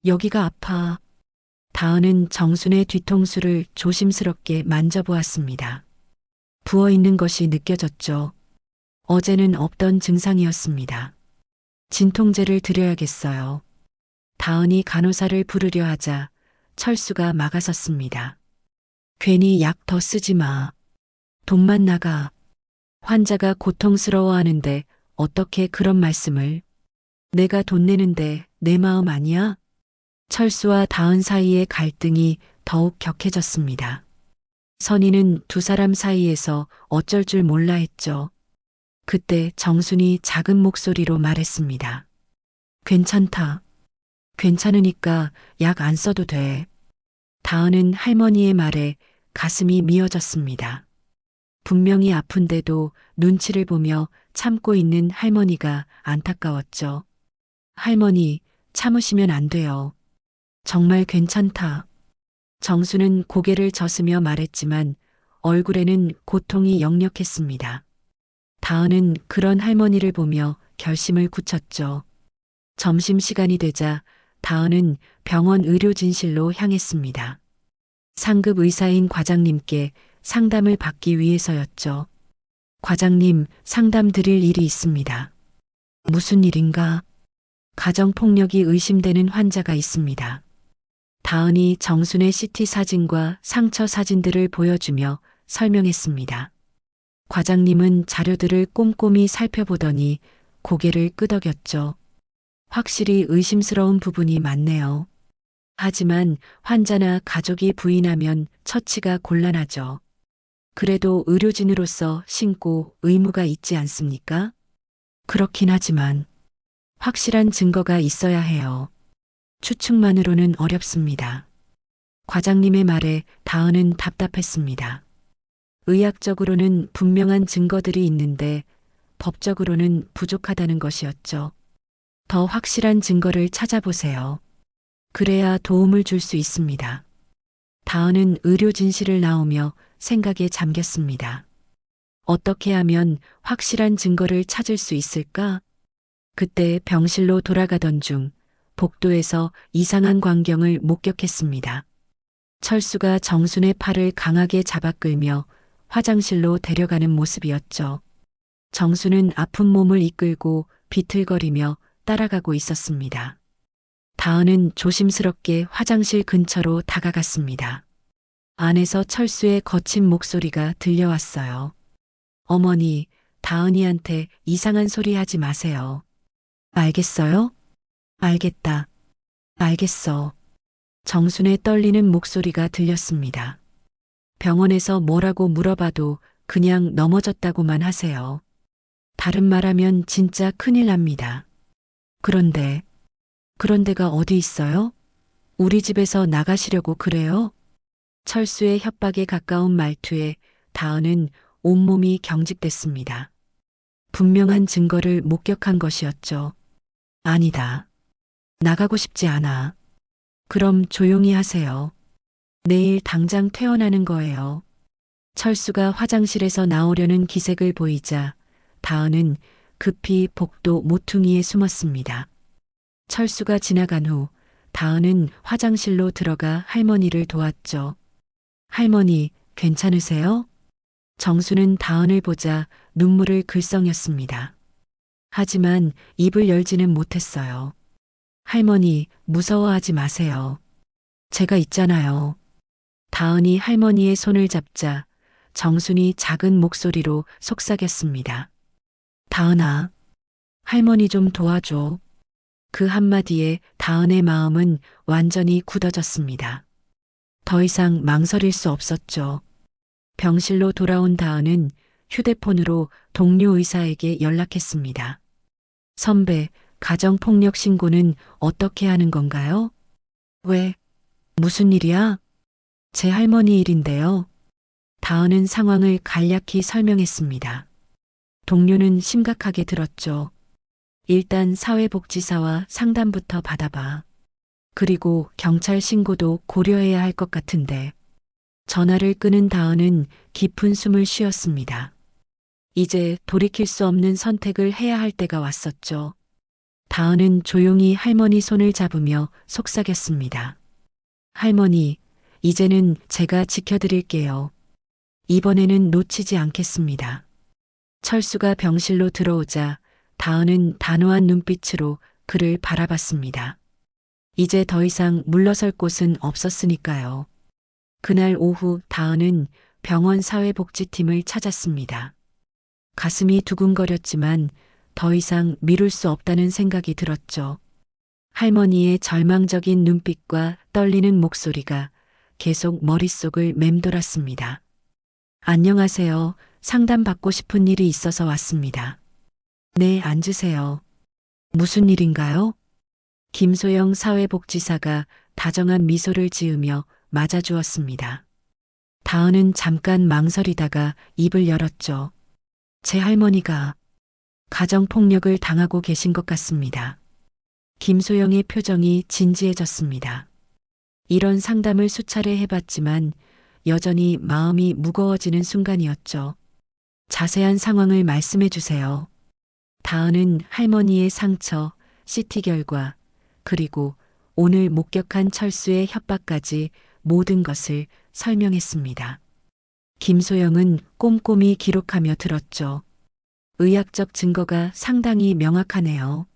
여기가 아파. 다은은 정순의 뒤통수를 조심스럽게 만져보았습니다. 부어있는 것이 느껴졌죠. 어제는 없던 증상이었습니다. 진통제를 드려야겠어요. 다은이 간호사를 부르려 하자 철수가 막아섰습니다. 괜히 약 더 쓰지 마. 돈만 나가. 환자가 고통스러워하는데 어떻게 그런 말씀을. 내가 돈 내는데 내 마음 아니야? 철수와 다은 사이의 갈등이 더욱 격해졌습니다. 선희는 두 사람 사이에서 어쩔 줄 몰라 했죠. 그때 정순이 작은 목소리로 말했습니다. 괜찮다. 괜찮으니까 약 안 써도 돼. 다은은 할머니의 말에 가슴이 미어졌습니다. 분명히 아픈데도 눈치를 보며 참고 있는 할머니가 안타까웠죠. 할머니, 참으시면 안 돼요. 정말 괜찮다. 정수는 고개를 젓으며 말했지만 얼굴에는 고통이 역력했습니다. 다은은 그런 할머니를 보며 결심을 굳혔죠. 점심시간이 되자 다은은 병원 의료진실로 향했습니다. 상급 의사인 과장님께 상담을 받기 위해서였죠. 과장님, 상담 드릴 일이 있습니다. 무슨 일인가? 가정폭력이 의심되는 환자가 있습니다. 다은이 정순의 CT 사진과 상처 사진들을 보여주며 설명했습니다. 과장님은 자료들을 꼼꼼히 살펴보더니 고개를 끄덕였죠. 확실히 의심스러운 부분이 많네요. 하지만 환자나 가족이 부인하면 처치가 곤란하죠. 그래도 의료진으로서 신고 의무가 있지 않습니까? 그렇긴 하지만 확실한 증거가 있어야 해요. 추측만으로는 어렵습니다. 과장님의 말에 다은은 답답했습니다. 의학적으로는 분명한 증거들이 있는데 법적으로는 부족하다는 것이었죠. 더 확실한 증거를 찾아보세요. 그래야 도움을 줄 수 있습니다. 다은은 의료진실을 나오며 생각에 잠겼습니다. 어떻게 하면 확실한 증거를 찾을 수 있을까? 그때 병실로 돌아가던 중 복도에서 이상한 광경을 목격했습니다. 철수가 정순의 팔을 강하게 잡아 끌며 화장실로 데려가는 모습이었죠. 정순은 아픈 몸을 이끌고 비틀거리며 따라가고 있었습니다. 다은은 조심스럽게 화장실 근처로 다가갔습니다. 안에서 철수의 거친 목소리가 들려왔어요. 어머니, 다은이한테 이상한 소리 하지 마세요. 알겠어요? 알겠다. 알겠어. 정순의 떨리는 목소리가 들렸습니다. 병원에서 뭐라고 물어봐도 그냥 넘어졌다고만 하세요. 다른 말하면 진짜 큰일 납니다. 그런데가 어디 있어요? 우리 집에서 나가시려고 그래요? 철수의 협박에 가까운 말투에 다은은 온몸이 경직됐습니다. 분명한 증거를 목격한 것이었죠. 아니다. 나가고 싶지 않아. 그럼 조용히 하세요. 내일 당장 퇴원하는 거예요. 철수가 화장실에서 나오려는 기색을 보이자 다은은 급히 복도 모퉁이에 숨었습니다. 철수가 지나간 후 다은은 화장실로 들어가 할머니를 도왔죠. 할머니, 괜찮으세요? 정수는 다은을 보자 눈물을 글썽였습니다. 하지만 입을 열지는 못했어요. 할머니, 무서워하지 마세요. 제가 있잖아요. 다은이 할머니의 손을 잡자 정순이 작은 목소리로 속삭였습니다. 다은아, 할머니 좀 도와줘. 그 한마디에 다은의 마음은 완전히 굳어졌습니다. 더 이상 망설일 수 없었죠. 병실로 돌아온 다은은 휴대폰으로 동료 의사에게 연락했습니다. 선배, 가정폭력 신고는 어떻게 하는 건가요? 왜? 무슨 일이야? 제 할머니 일인데요. 다은은 상황을 간략히 설명했습니다. 동료는 심각하게 들었죠. 일단 사회복지사와 상담부터 받아봐. 그리고 경찰 신고도 고려해야 할 것 같은데. 전화를 끊은 다은은 깊은 숨을 쉬었습니다. 이제 돌이킬 수 없는 선택을 해야 할 때가 왔었죠. 다은은 조용히 할머니 손을 잡으며 속삭였습니다. 할머니, 이제는 제가 지켜드릴게요. 이번에는 놓치지 않겠습니다. 철수가 병실로 들어오자 다은은 단호한 눈빛으로 그를 바라봤습니다. 이제 더 이상 물러설 곳은 없었으니까요. 그날 오후 다은은 병원 사회복지팀을 찾았습니다. 가슴이 두근거렸지만 더 이상 미룰 수 없다는 생각이 들었죠. 할머니의 절망적인 눈빛과 떨리는 목소리가 계속 머릿속을 맴돌았습니다. 안녕하세요. 상담받고 싶은 일이 있어서 왔습니다. 네, 앉으세요. 무슨 일인가요? 김소영 사회복지사가 다정한 미소를 지으며 맞아주었습니다. 다은은 잠깐 망설이다가 입을 열었죠. 제 할머니가 가정폭력을 당하고 계신 것 같습니다. 김소영의 표정이 진지해졌습니다. 이런 상담을 수차례 해봤지만 여전히 마음이 무거워지는 순간이었죠. 자세한 상황을 말씀해 주세요. 다은은 할머니의 상처, CT 결과, 그리고 오늘 목격한 철수의 협박까지 모든 것을 설명했습니다. 김소영은 꼼꼼히 기록하며 들었죠. 의학적 증거가 상당히 명확하네요.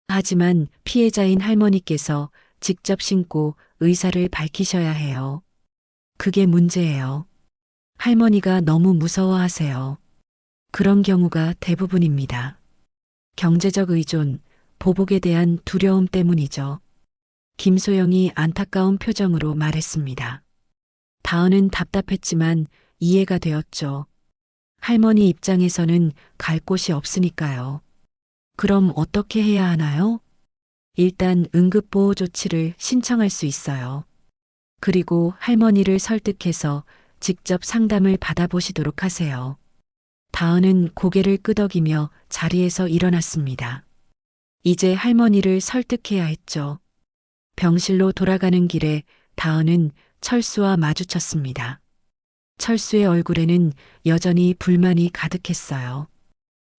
하지만 피해자인 할머니께서 직접 신고 의사를 밝히셔야 해요. 그게 문제예요. 할머니가 너무 무서워하세요. 그런 경우가 대부분입니다. 경제적 의존, 보복에 대한 두려움 때문이죠. 김소영이 안타까운 표정으로 말했습니다. 다은은 답답했지만 이해가 되었죠. 할머니 입장에서는 갈 곳이 없으니까요. 그럼 어떻게 해야 하나요? 일단 응급보호 조치를 신청할 수 있어요. 그리고 할머니를 설득해서 직접 상담을 받아보시도록 하세요. 다은은 고개를 끄덕이며 자리에서 일어났습니다. 이제 할머니를 설득해야 했죠. 병실로 돌아가는 길에 다은은 철수와 마주쳤습니다. 철수의 얼굴에는 여전히 불만이 가득했어요.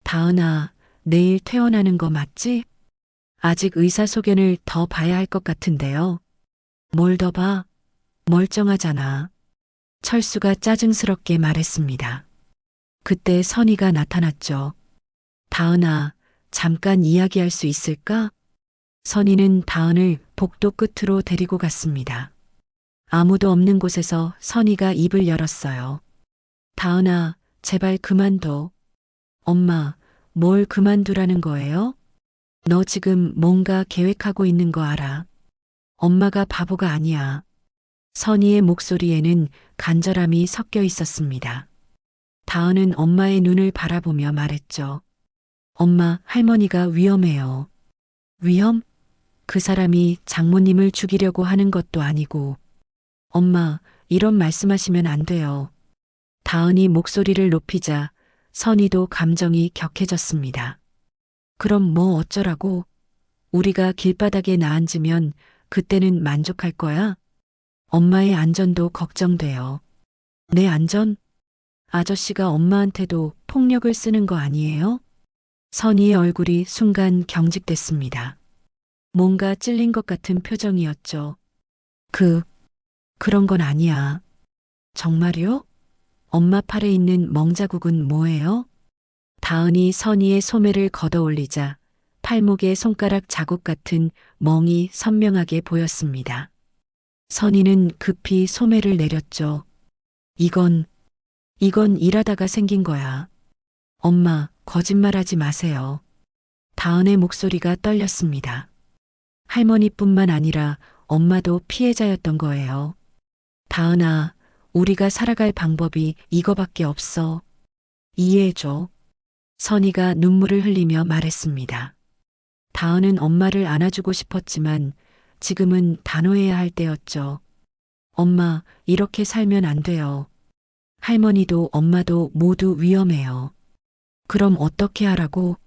다은아, 내일 퇴원하는 거 맞지? 아직 의사소견을 더 봐야 할 것 같은데요. 뭘 더 봐? 멀쩡하잖아. 철수가 짜증스럽게 말했습니다. 그때 선희가 나타났죠. 다은아, 잠깐 이야기할 수 있을까? 선희는 다은을 복도 끝으로 데리고 갔습니다. 아무도 없는 곳에서 선희가 입을 열었어요. 다은아, 제발 그만둬. 엄마, 뭘 그만두라는 거예요? 너 지금 뭔가 계획하고 있는 거 알아? 엄마가 바보가 아니야. 선희의 목소리에는 간절함이 섞여 있었습니다. 다은은 엄마의 눈을 바라보며 말했죠. 엄마, 할머니가 위험해요. 위험? 그 사람이 장모님을 죽이려고 하는 것도 아니고. 엄마, 이런 말씀하시면 안 돼요. 다은이 목소리를 높이자 선희도 감정이 격해졌습니다. 그럼 뭐 어쩌라고? 우리가 길바닥에 나앉으면 그때는 만족할 거야? 엄마의 안전도 걱정돼요. 내 안전? 아저씨가 엄마한테도 폭력을 쓰는 거 아니에요? 선희의 얼굴이 순간 경직됐습니다. 뭔가 찔린 것 같은 표정이었죠. 그런 건 아니야. 정말요? 엄마 팔에 있는 멍자국은 뭐예요? 다은이 선희의 소매를 걷어 올리자 팔목에 손가락 자국 같은 멍이 선명하게 보였습니다. 선희는 급히 소매를 내렸죠. 이건 일하다가 생긴 거야. 엄마, 거짓말하지 마세요. 다은의 목소리가 떨렸습니다. 할머니뿐만 아니라 엄마도 피해자였던 거예요. 다은아, 우리가 살아갈 방법이 이거밖에 없어. 이해해줘. 선희가 눈물을 흘리며 말했습니다. 다은은 엄마를 안아주고 싶었지만 지금은 단호해야 할 때였죠. 엄마, 이렇게 살면 안 돼요. 할머니도 엄마도 모두 위험해요. 그럼 어떻게 하라고?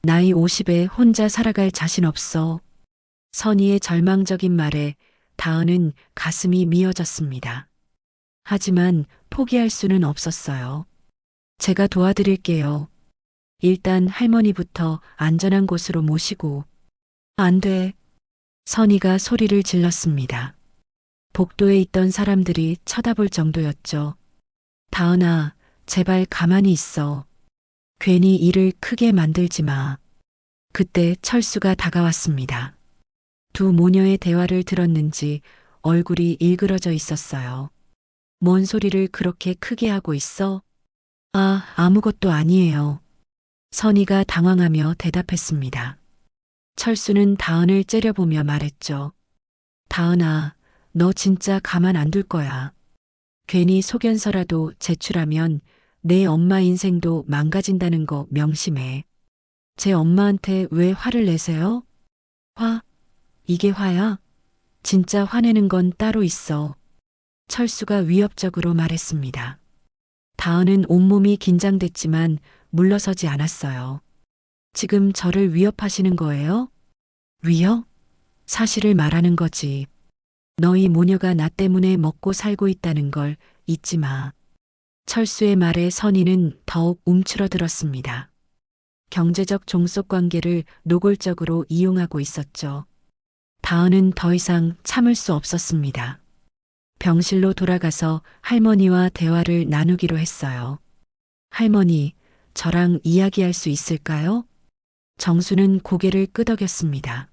나이 50에 혼자 살아갈 자신 없어. 선희의 절망적인 말에 다은은 가슴이 미어졌습니다. 하지만 포기할 수는 없었어요. 제가 도와드릴게요. 일단 할머니부터 안전한 곳으로 모시고. 안 돼. 선희가 소리를 질렀습니다. 복도에 있던 사람들이 쳐다볼 정도였죠. 다은아, 제발 가만히 있어. 괜히 일을 크게 만들지 마. 그때 철수가 다가왔습니다. 두 모녀의 대화를 들었는지 얼굴이 일그러져 있었어요. 뭔 소리를 그렇게 크게 하고 있어? 아무것도 아니에요. 선희가 당황하며 대답했습니다. 철수는 다은을 째려보며 말했죠. 다은아, 너 진짜 가만 안 둘 거야. 괜히 소견서라도 제출하면 내 엄마 인생도 망가진다는 거 명심해. 제 엄마한테 왜 화를 내세요? 화? 이게 화야? 진짜 화내는 건 따로 있어. 철수가 위협적으로 말했습니다. 다은은 온몸이 긴장됐지만 물러서지 않았어요. 지금 저를 위협하시는 거예요? 위협? 사실을 말하는 거지. 너희 모녀가 나 때문에 먹고 살고 있다는 걸 잊지 마. 철수의 말에 선희는 더욱 움츠러들었습니다. 경제적 종속 관계를 노골적으로 이용하고 있었죠. 다은은 더 이상 참을 수 없었습니다. 병실로 돌아가서 할머니와 대화를 나누기로 했어요. 할머니, 저랑 이야기할 수 있을까요? 정수는 고개를 끄덕였습니다.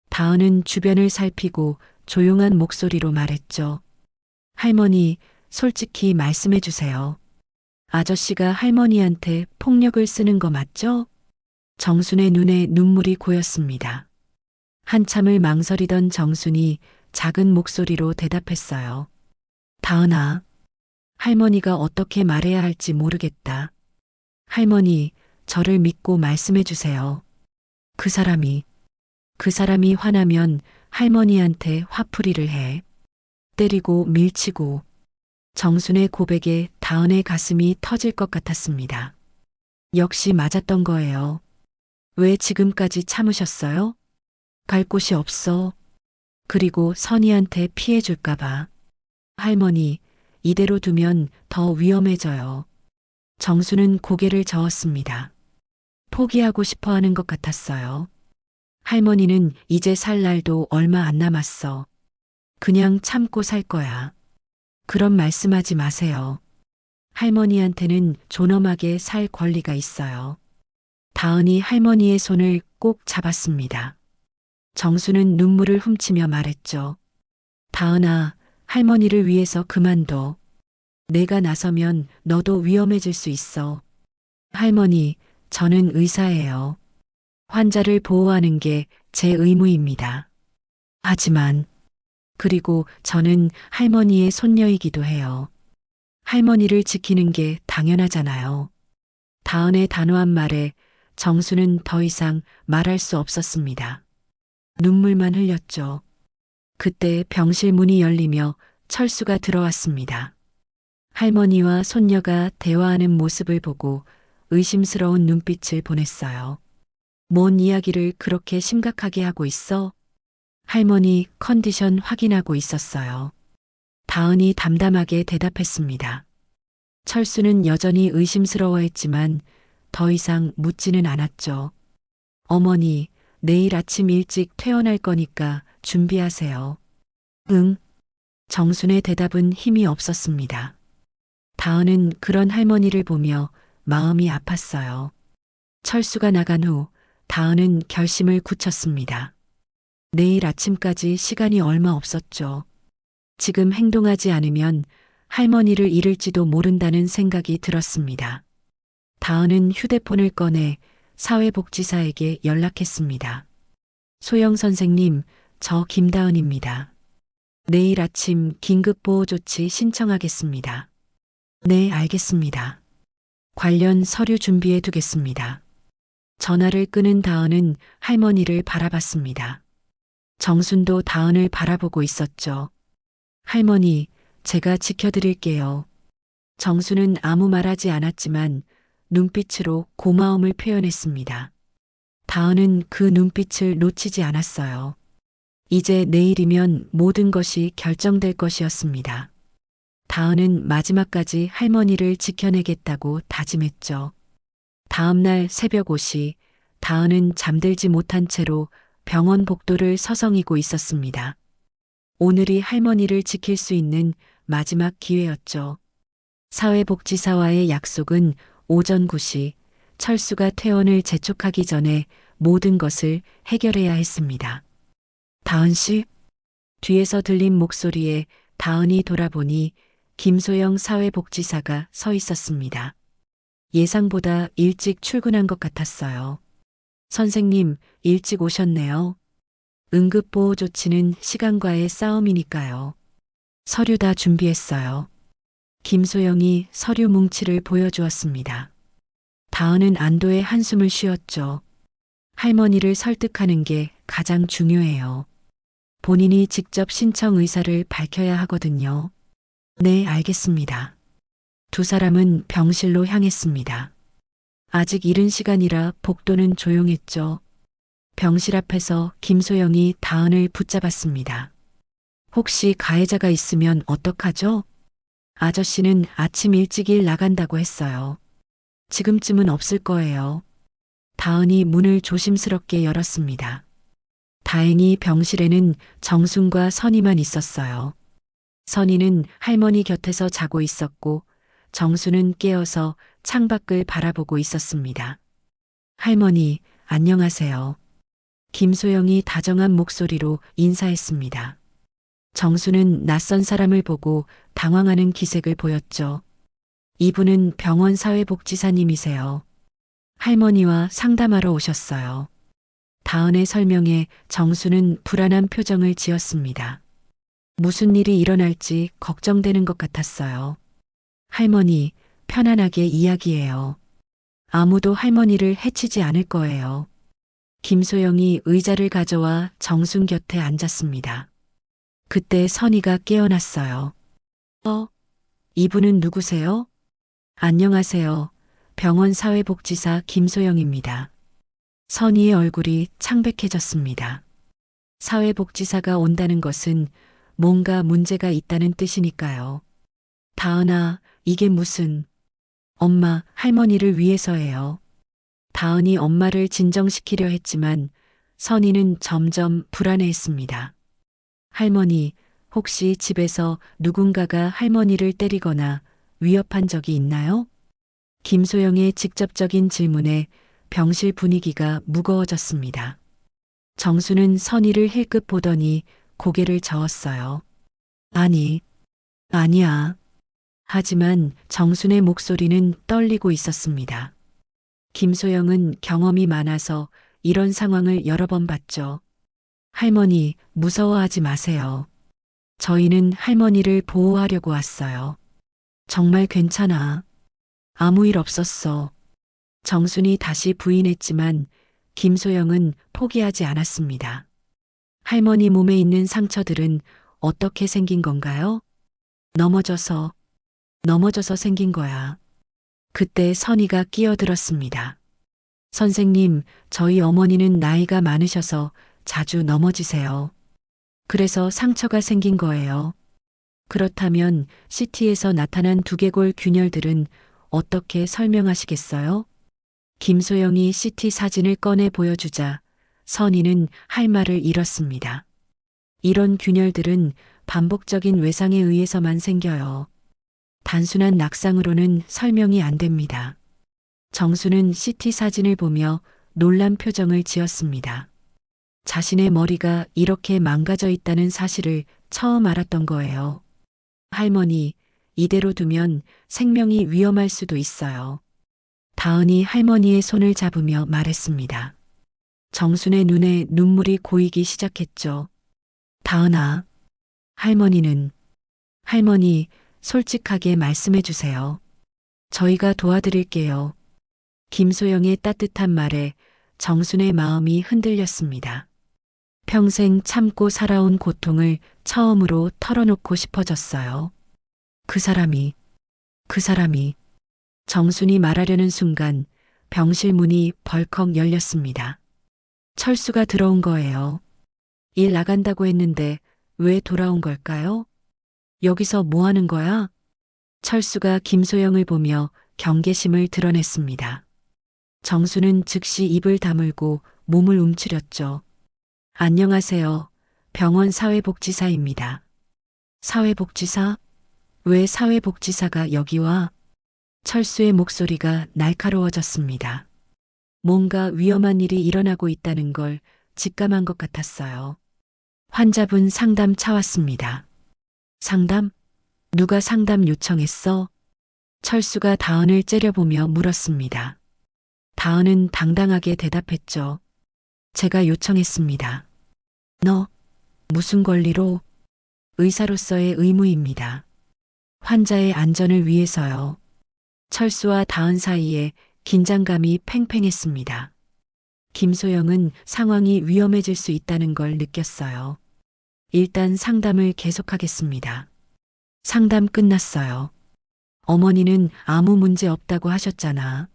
다은은 주변을 살피고 조용한 목소리로 말했죠. 할머니, 솔직히 말씀해 주세요. 아저씨가 할머니한테 폭력을 쓰는 거 맞죠? 정순의 눈에 눈물이 고였습니다. 한참을 망설이던 정순이 작은 목소리로 대답했어요. 다은아, 할머니가 어떻게 말해야 할지 모르겠다. 할머니, 저를 믿고 말씀해 주세요. 그 사람이 화나면 할머니한테 화풀이를 해. 때리고 밀치고. 정순의 고백에 다은의 가슴이 터질 것 같았습니다. 역시 맞았던 거예요. 왜 지금까지 참으셨어요? 갈 곳이 없어. 그리고 선희한테 피해 줄까봐. 할머니, 이대로 두면 더 위험해져요. 정수는 고개를 저었습니다. 포기하고 싶어 하는 것 같았어요. 할머니는 이제 살 날도 얼마 안 남았어. 그냥 참고 살 거야. 그런 말씀하지 마세요. 할머니한테는 존엄하게 살 권리가 있어요. 다은이 할머니의 손을 꼭 잡았습니다. 정수는 눈물을 훔치며 말했죠. 다은아, 할머니를 위해서 그만둬. 내가 나서면 너도 위험해질 수 있어. 할머니, 저는 의사예요. 환자를 보호하는 게 제 의무입니다. 하지만, 그리고 저는 할머니의 손녀이기도 해요. 할머니를 지키는 게 당연하잖아요. 다은의 단호한 말에 정수는 더 이상 말할 수 없었습니다. 눈물만 흘렸죠. 그때 병실 문이 열리며 철수가 들어왔습니다. 할머니와 손녀가 대화하는 모습을 보고 의심스러운 눈빛을 보냈어요. 뭔 이야기를 그렇게 심각하게 하고 있어? 할머니 컨디션 확인하고 있었어요. 다은이 담담하게 대답했습니다. 철수는 여전히 의심스러워했지만 더 이상 묻지는 않았죠. 어머니, 내일 아침 일찍 퇴원할 거니까 준비하세요. 응. 정순의 대답은 힘이 없었습니다. 다은은 그런 할머니를 보며 마음이 아팠어요. 철수가 나간 후 다은은 결심을 굳혔습니다. 내일 아침까지 시간이 얼마 없었죠. 지금 행동하지 않으면 할머니를 잃을지도 모른다는 생각이 들었습니다. 다은은 휴대폰을 꺼내 사회복지사에게 연락했습니다. 소영 선생님, 저 김다은입니다. 내일 아침 긴급보호조치 신청하겠습니다. 네, 알겠습니다. 관련 서류 준비해 두겠습니다. 전화를 끊은 다은은 할머니를 바라봤습니다. 정순도 다은을 바라보고 있었죠. 할머니, 제가 지켜드릴게요. 정순은 아무 말하지 않았지만 눈빛으로 고마움을 표현했습니다. 다은은 그 눈빛을 놓치지 않았어요. 이제 내일이면 모든 것이 결정될 것이었습니다. 다은은 마지막까지 할머니를 지켜내겠다고 다짐했죠. 다음 날 새벽 5시, 다은은 잠들지 못한 채로 병원 복도를 서성이고 있었습니다. 오늘이 할머니를 지킬 수 있는 마지막 기회였죠. 사회복지사와의 약속은 오전 9시, 철수가 퇴원을 재촉하기 전에 모든 것을 해결해야 했습니다. 다은 씨? 뒤에서 들린 목소리에 다은이 돌아보니 김소영 사회복지사가 서 있었습니다. 예상보다 일찍 출근한 것 같았어요. 선생님, 일찍 오셨네요. 응급보호 조치는 시간과의 싸움이니까요. 서류 다 준비했어요. 김소영이 서류 뭉치를 보여주었습니다. 다은은 안도의 한숨을 쉬었죠. 할머니를 설득하는 게 가장 중요해요. 본인이 직접 신청 의사를 밝혀야 하거든요. 네, 알겠습니다. 두 사람은 병실로 향했습니다. 아직 이른 시간이라 복도는 조용했죠. 병실 앞에서 김소영이 다은을 붙잡았습니다. 혹시 가해자가 있으면 어떡하죠? 아저씨는 아침 일찍 일 나간다고 했어요. 지금쯤은 없을 거예요. 다은이 문을 조심스럽게 열었습니다. 다행히 병실에는 정순과 선희만 있었어요. 선희는 할머니 곁에서 자고 있었고 정순은 깨어서 창밖을 바라보고 있었습니다. 할머니, 안녕하세요. 김소영이 다정한 목소리로 인사했습니다. 정순은 낯선 사람을 보고 당황하는 기색을 보였죠. 이분은 병원 사회복지사님이세요. 할머니와 상담하러 오셨어요. 다은의 설명에 정수는 불안한 표정을 지었습니다. 무슨 일이 일어날지 걱정되는 것 같았어요. 할머니, 편안하게 이야기해요. 아무도 할머니를 해치지 않을 거예요. 김소영이 의자를 가져와 정순 곁에 앉았습니다. 그때 선희가 깨어났어요. 이분은 누구세요? 안녕하세요. 병원 사회복지사 김소영입니다. 선희의 얼굴이 창백해졌습니다. 사회복지사가 온다는 것은 뭔가 문제가 있다는 뜻이니까요. 다은아, 이게 무슨... 엄마, 할머니를 위해서예요. 다은이 엄마를 진정시키려 했지만 선희는 점점 불안해했습니다. 할머니, 혹시 집에서 누군가가 할머니를 때리거나 위협한 적이 있나요? 김소영의 직접적인 질문에 병실 분위기가 무거워졌습니다. 정수는 선희를 힐끗 보더니 고개를 저었어요. 아니야. 하지만 정순의 목소리는 떨리고 있었습니다. 김소영은 경험이 많아서 이런 상황을 여러 번 봤죠. 할머니, 무서워하지 마세요. 저희는 할머니를 보호하려고 왔어요. 정말 괜찮아. 아무 일 없었어. 정순이 다시 부인했지만 김소영은 포기하지 않았습니다. 할머니 몸에 있는 상처들은 어떻게 생긴 건가요? 넘어져서 생긴 거야. 그때 선희가 끼어들었습니다. 선생님, 저희 어머니는 나이가 많으셔서 자주 넘어지세요. 그래서 상처가 생긴 거예요. 그렇다면 CT에서 나타난 두개골 균열들은 어떻게 설명하시겠어요? 김소영이 CT 사진을 꺼내 보여주자 선희는 할 말을 잃었습니다. 이런 균열들은 반복적인 외상에 의해서만 생겨요. 단순한 낙상으로는 설명이 안 됩니다. 정수는 CT 사진을 보며 놀란 표정을 지었습니다. 자신의 머리가 이렇게 망가져 있다는 사실을 처음 알았던 거예요. 할머니, 이대로 두면 생명이 위험할 수도 있어요. 다은이 할머니의 손을 잡으며 말했습니다. 정순의 눈에 눈물이 고이기 시작했죠. 다은아, 할머니, 솔직하게 말씀해 주세요. 저희가 도와드릴게요. 김소영의 따뜻한 말에 정순의 마음이 흔들렸습니다. 평생 참고 살아온 고통을 처음으로 털어놓고 싶어졌어요. 그 사람이 정순이 말하려는 순간 병실 문이 벌컥 열렸습니다. 철수가 들어온 거예요. 일 나간다고 했는데 왜 돌아온 걸까요? 여기서 뭐 하는 거야? 철수가 김소영을 보며 경계심을 드러냈습니다. 정수는 즉시 입을 다물고 몸을 움츠렸죠. 안녕하세요. 병원 사회복지사입니다. 사회복지사? 왜 사회복지사가 여기 와? 철수의 목소리가 날카로워졌습니다. 뭔가 위험한 일이 일어나고 있다는 걸 직감한 것 같았어요. 환자분 상담 차왔습니다. 상담? 누가 상담 요청했어? 철수가 다은을 째려보며 물었습니다. 다은은 당당하게 대답했죠. 제가 요청했습니다. 너, 무슨 권리로? 의사로서의 의무입니다. 환자의 안전을 위해서요. 철수와 다은 사이에 긴장감이 팽팽했습니다. 김소영은 상황이 위험해질 수 있다는 걸 느꼈어요. 일단 상담을 계속하겠습니다. 상담 끝났어요. 어머니는 아무 문제 없다고 하셨잖아.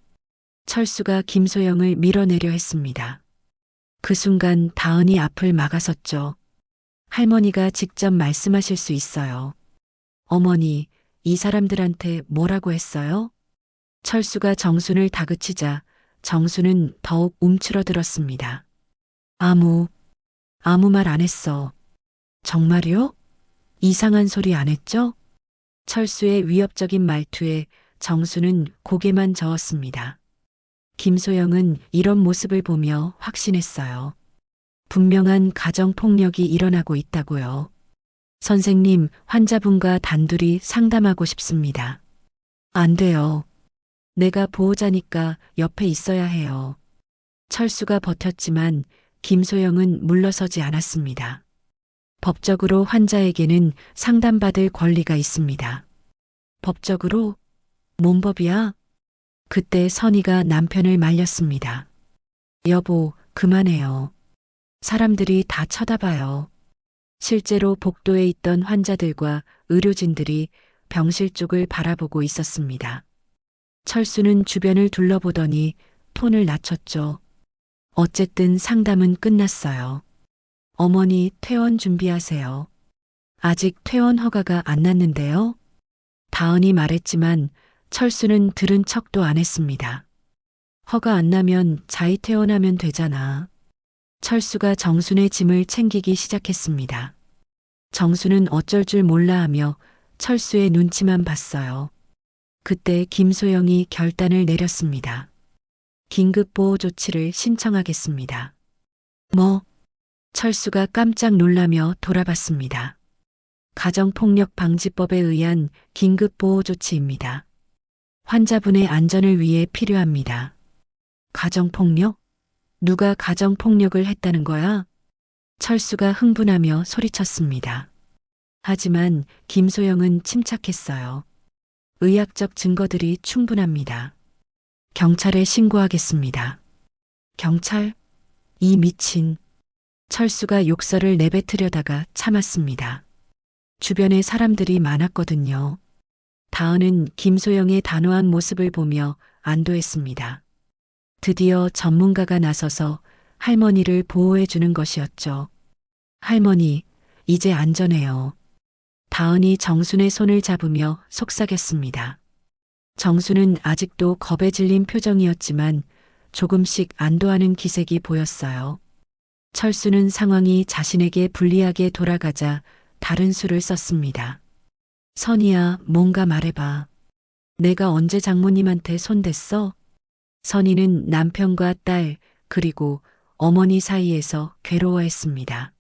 철수가 김소영을 밀어내려 했습니다. 그 순간 다은이 앞을 막아섰죠. 할머니가 직접 말씀하실 수 있어요. 어머니, 이 사람들한테 뭐라고 했어요? 철수가 정순을 다그치자 정순은 더욱 움츠러들었습니다. 아무 말 안 했어. 정말요? 이상한 소리 안 했죠? 철수의 위협적인 말투에 정수는 고개만 저었습니다. 김소영은 이런 모습을 보며 확신했어요. 분명한 가정폭력이 일어나고 있다고요. 선생님, 환자분과 단둘이 상담하고 싶습니다. 안 돼요. 내가 보호자니까 옆에 있어야 해요. 철수가 버텼지만 김소영은 물러서지 않았습니다. 법적으로 환자에게는 상담받을 권리가 있습니다. 법적으로? 뭔 법이야? 그때 선희가 남편을 말렸습니다. 여보, 그만해요. 사람들이 다 쳐다봐요. 실제로 복도에 있던 환자들과 의료진들이 병실 쪽을 바라보고 있었습니다. 철수는 주변을 둘러보더니 톤을 낮췄죠. 어쨌든 상담은 끝났어요. 어머니, 퇴원 준비하세요. 아직 퇴원 허가가 안 났는데요. 다은이 말했지만 철수는 들은 척도 안 했습니다. 허가 안 나면 자의퇴원하면 되잖아. 철수가 정순의 짐을 챙기기 시작했습니다. 정순은 어쩔 줄 몰라 하며 철수의 눈치만 봤어요. 그때 김소영이 결단을 내렸습니다. 긴급보호 조치를 신청하겠습니다. 뭐? 철수가 깜짝 놀라며 돌아봤습니다. 가정폭력방지법에 의한 긴급보호 조치입니다. 환자분의 안전을 위해 필요합니다. 가정폭력? 누가 가정폭력을 했다는 거야? 철수가 흥분하며 소리쳤습니다. 하지만 김소영은 침착했어요. 의학적 증거들이 충분합니다. 경찰에 신고하겠습니다. 경찰? 이 미친. 철수가 욕설을 내뱉으려다가 참았습니다. 주변에 사람들이 많았거든요. 다은은 김소영의 단호한 모습을 보며 안도했습니다. 드디어 전문가가 나서서 할머니를 보호해 주는 것이었죠. 할머니, 이제 안전해요. 다은이 정순의 손을 잡으며 속삭였습니다. 정순은 아직도 겁에 질린 표정이었지만 조금씩 안도하는 기색이 보였어요. 철수는 상황이 자신에게 불리하게 돌아가자 다른 수를 썼습니다. 선이야, 뭔가 말해봐. 내가 언제 장모님한테 손댔어? 선이는 남편과 딸, 그리고 어머니 사이에서 괴로워했습니다.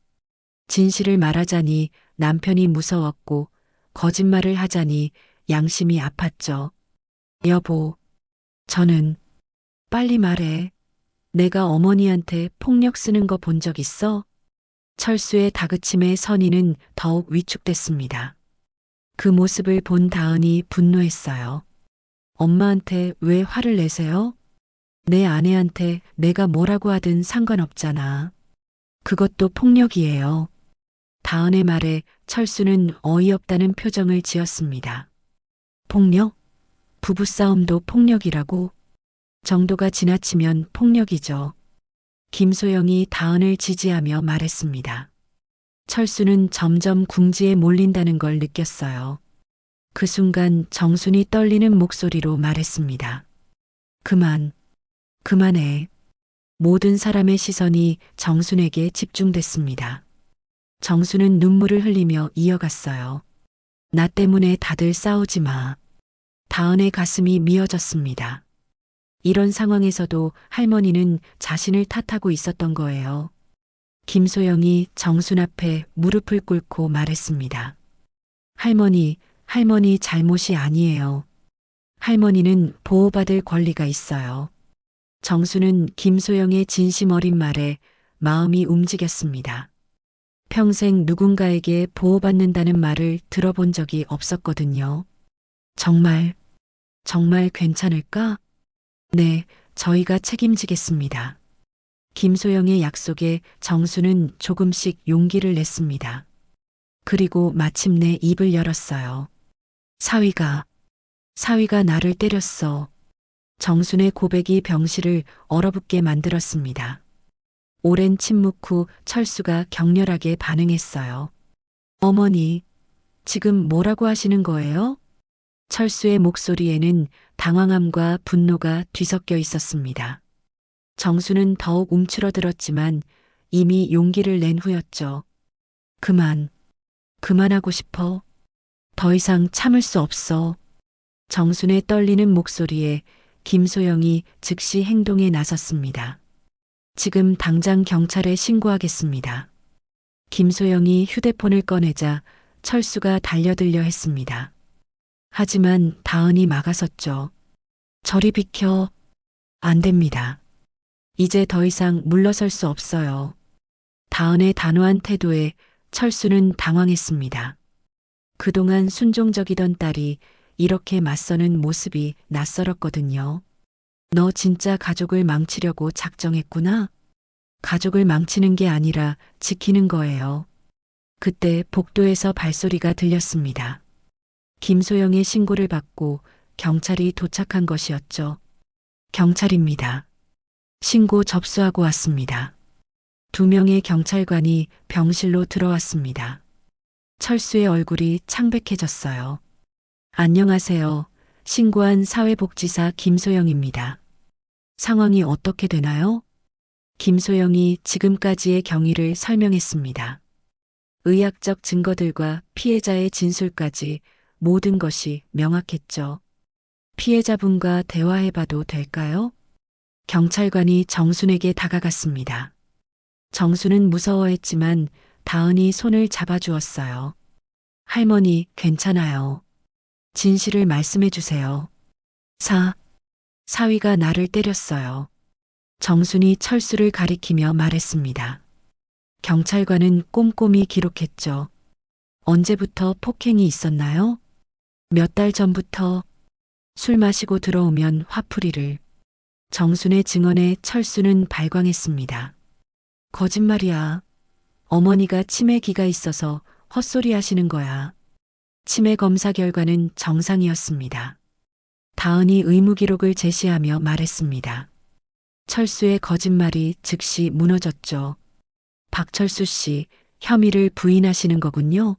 진실을 말하자니 남편이 무서웠고, 거짓말을 하자니 양심이 아팠죠. 여보, 저는 빨리 말해. 내가 어머니한테 폭력 쓰는 거 본 적 있어? 철수의 다그침에 선이는 더욱 위축됐습니다. 그 모습을 본 다은이 분노했어요. 엄마한테 왜 화를 내세요? 내 아내한테 내가 뭐라고 하든 상관없잖아. 그것도 폭력이에요. 다은의 말에 철수는 어이없다는 표정을 지었습니다. 폭력? 부부싸움도 폭력이라고? 정도가 지나치면 폭력이죠. 김소영이 다은을 지지하며 말했습니다. 철수는 점점 궁지에 몰린다는 걸 느꼈어요. 그 순간 정순이 떨리는 목소리로 말했습니다. 그만해. 모든 사람의 시선이 정순에게 집중됐습니다. 정순은 눈물을 흘리며 이어갔어요. 나 때문에 다들 싸우지 마. 다은의 가슴이 미어졌습니다. 이런 상황에서도 할머니는 자신을 탓하고 있었던 거예요. 김소영이 정순 앞에 무릎을 꿇고 말했습니다. 할머니 잘못이 아니에요. 할머니는 보호받을 권리가 있어요. 정순은 김소영의 진심 어린 말에 마음이 움직였습니다. 평생 누군가에게 보호받는다는 말을 들어본 적이 없었거든요. 정말 괜찮을까? 네, 저희가 책임지겠습니다. 김소영의 약속에 정수는 조금씩 용기를 냈습니다. 그리고 마침내 입을 열었어요. 사위가 나를 때렸어. 정순의 고백이 병실을 얼어붙게 만들었습니다. 오랜 침묵 후 철수가 격렬하게 반응했어요. 어머니, 지금 뭐라고 하시는 거예요? 철수의 목소리에는 당황함과 분노가 뒤섞여 있었습니다. 정수는 더욱 움츠러들었지만 이미 용기를 낸 후였죠. 그만하고 싶어. 더 이상 참을 수 없어. 정순의 떨리는 목소리에 김소영이 즉시 행동에 나섰습니다. 지금 당장 경찰에 신고하겠습니다. 김소영이 휴대폰을 꺼내자 철수가 달려들려 했습니다. 하지만 다은이 막아섰죠. 저리 비켜. 안 됩니다. 이제 더 이상 물러설 수 없어요. 다은의 단호한 태도에 철수는 당황했습니다. 그동안 순종적이던 딸이 이렇게 맞서는 모습이 낯설었거든요. 너 진짜 가족을 망치려고 작정했구나? 가족을 망치는 게 아니라 지키는 거예요. 그때 복도에서 발소리가 들렸습니다. 김소영의 신고를 받고 경찰이 도착한 것이었죠. 경찰입니다. 신고 접수하고 왔습니다. 2명의 경찰관이 병실로 들어왔습니다. 철수의 얼굴이 창백해졌어요. 안녕하세요. 신고한 사회복지사 김소영입니다. 상황이 어떻게 되나요? 김소영이 지금까지의 경위를 설명했습니다. 의학적 증거들과 피해자의 진술까지 모든 것이 명확했죠. 피해자분과 대화해봐도 될까요? 경찰관이 정순에게 다가갔습니다. 정순은 무서워했지만 다은이 손을 잡아주었어요. 할머니, 괜찮아요. 진실을 말씀해 주세요. 사위가 나를 때렸어요. 정순이 철수를 가리키며 말했습니다. 경찰관은 꼼꼼히 기록했죠. 언제부터 폭행이 있었나요? 몇 달 전부터. 술 마시고 들어오면 화풀이를. 정순의 증언에 철수는 발광했습니다. 거짓말이야. 어머니가 치매기가 있어서 헛소리 하시는 거야. 치매 검사 결과는 정상이었습니다. 다은이 의무 기록을 제시하며 말했습니다. 철수의 거짓말이 즉시 무너졌죠. 박철수 씨, 혐의를 부인하시는 거군요.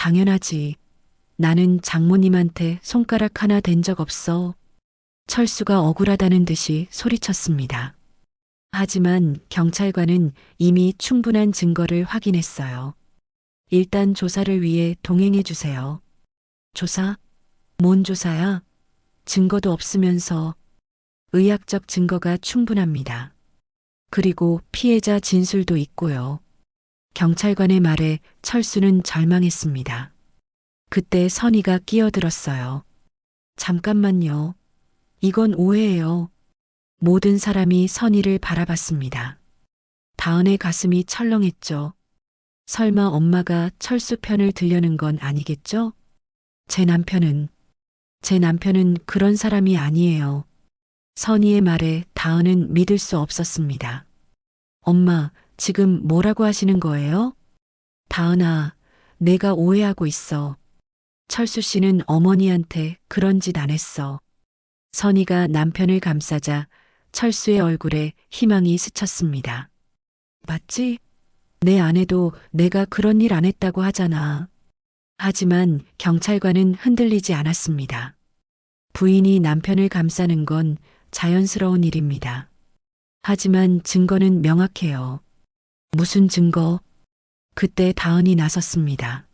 당연하지. 나는 장모님한테 손가락 하나 댄 적 없어. 철수가 억울하다는 듯이 소리쳤습니다. 하지만 경찰관은 이미 충분한 증거를 확인했어요. 일단 조사를 위해 동행해 주세요. 조사? 뭔 조사야? 증거도 없으면서. 의학적 증거가 충분합니다. 그리고 피해자 진술도 있고요. 경찰관의 말에 철수는 절망했습니다. 그때 선희가 끼어들었어요. 잠깐만요. 이건 오해예요. 모든 사람이 선희를 바라봤습니다. 다은의 가슴이 철렁했죠. 설마 엄마가 철수 편을 들려는 건 아니겠죠? 제 남편은 그런 사람이 아니에요. 선희의 말에 다은은 믿을 수 없었습니다. 엄마, 지금 뭐라고 하시는 거예요? 다은아, 내가 오해하고 있어. 철수 씨는 어머니한테 그런 짓 안 했어. 선희가 남편을 감싸자 철수의 얼굴에 희망이 스쳤습니다. 맞지? 내 아내도 내가 그런 일 안 했다고 하잖아. 하지만 경찰관은 흔들리지 않았습니다. 부인이 남편을 감싸는 건 자연스러운 일입니다. 하지만 증거는 명확해요. 무슨 증거? 그때 다은이 나섰습니다.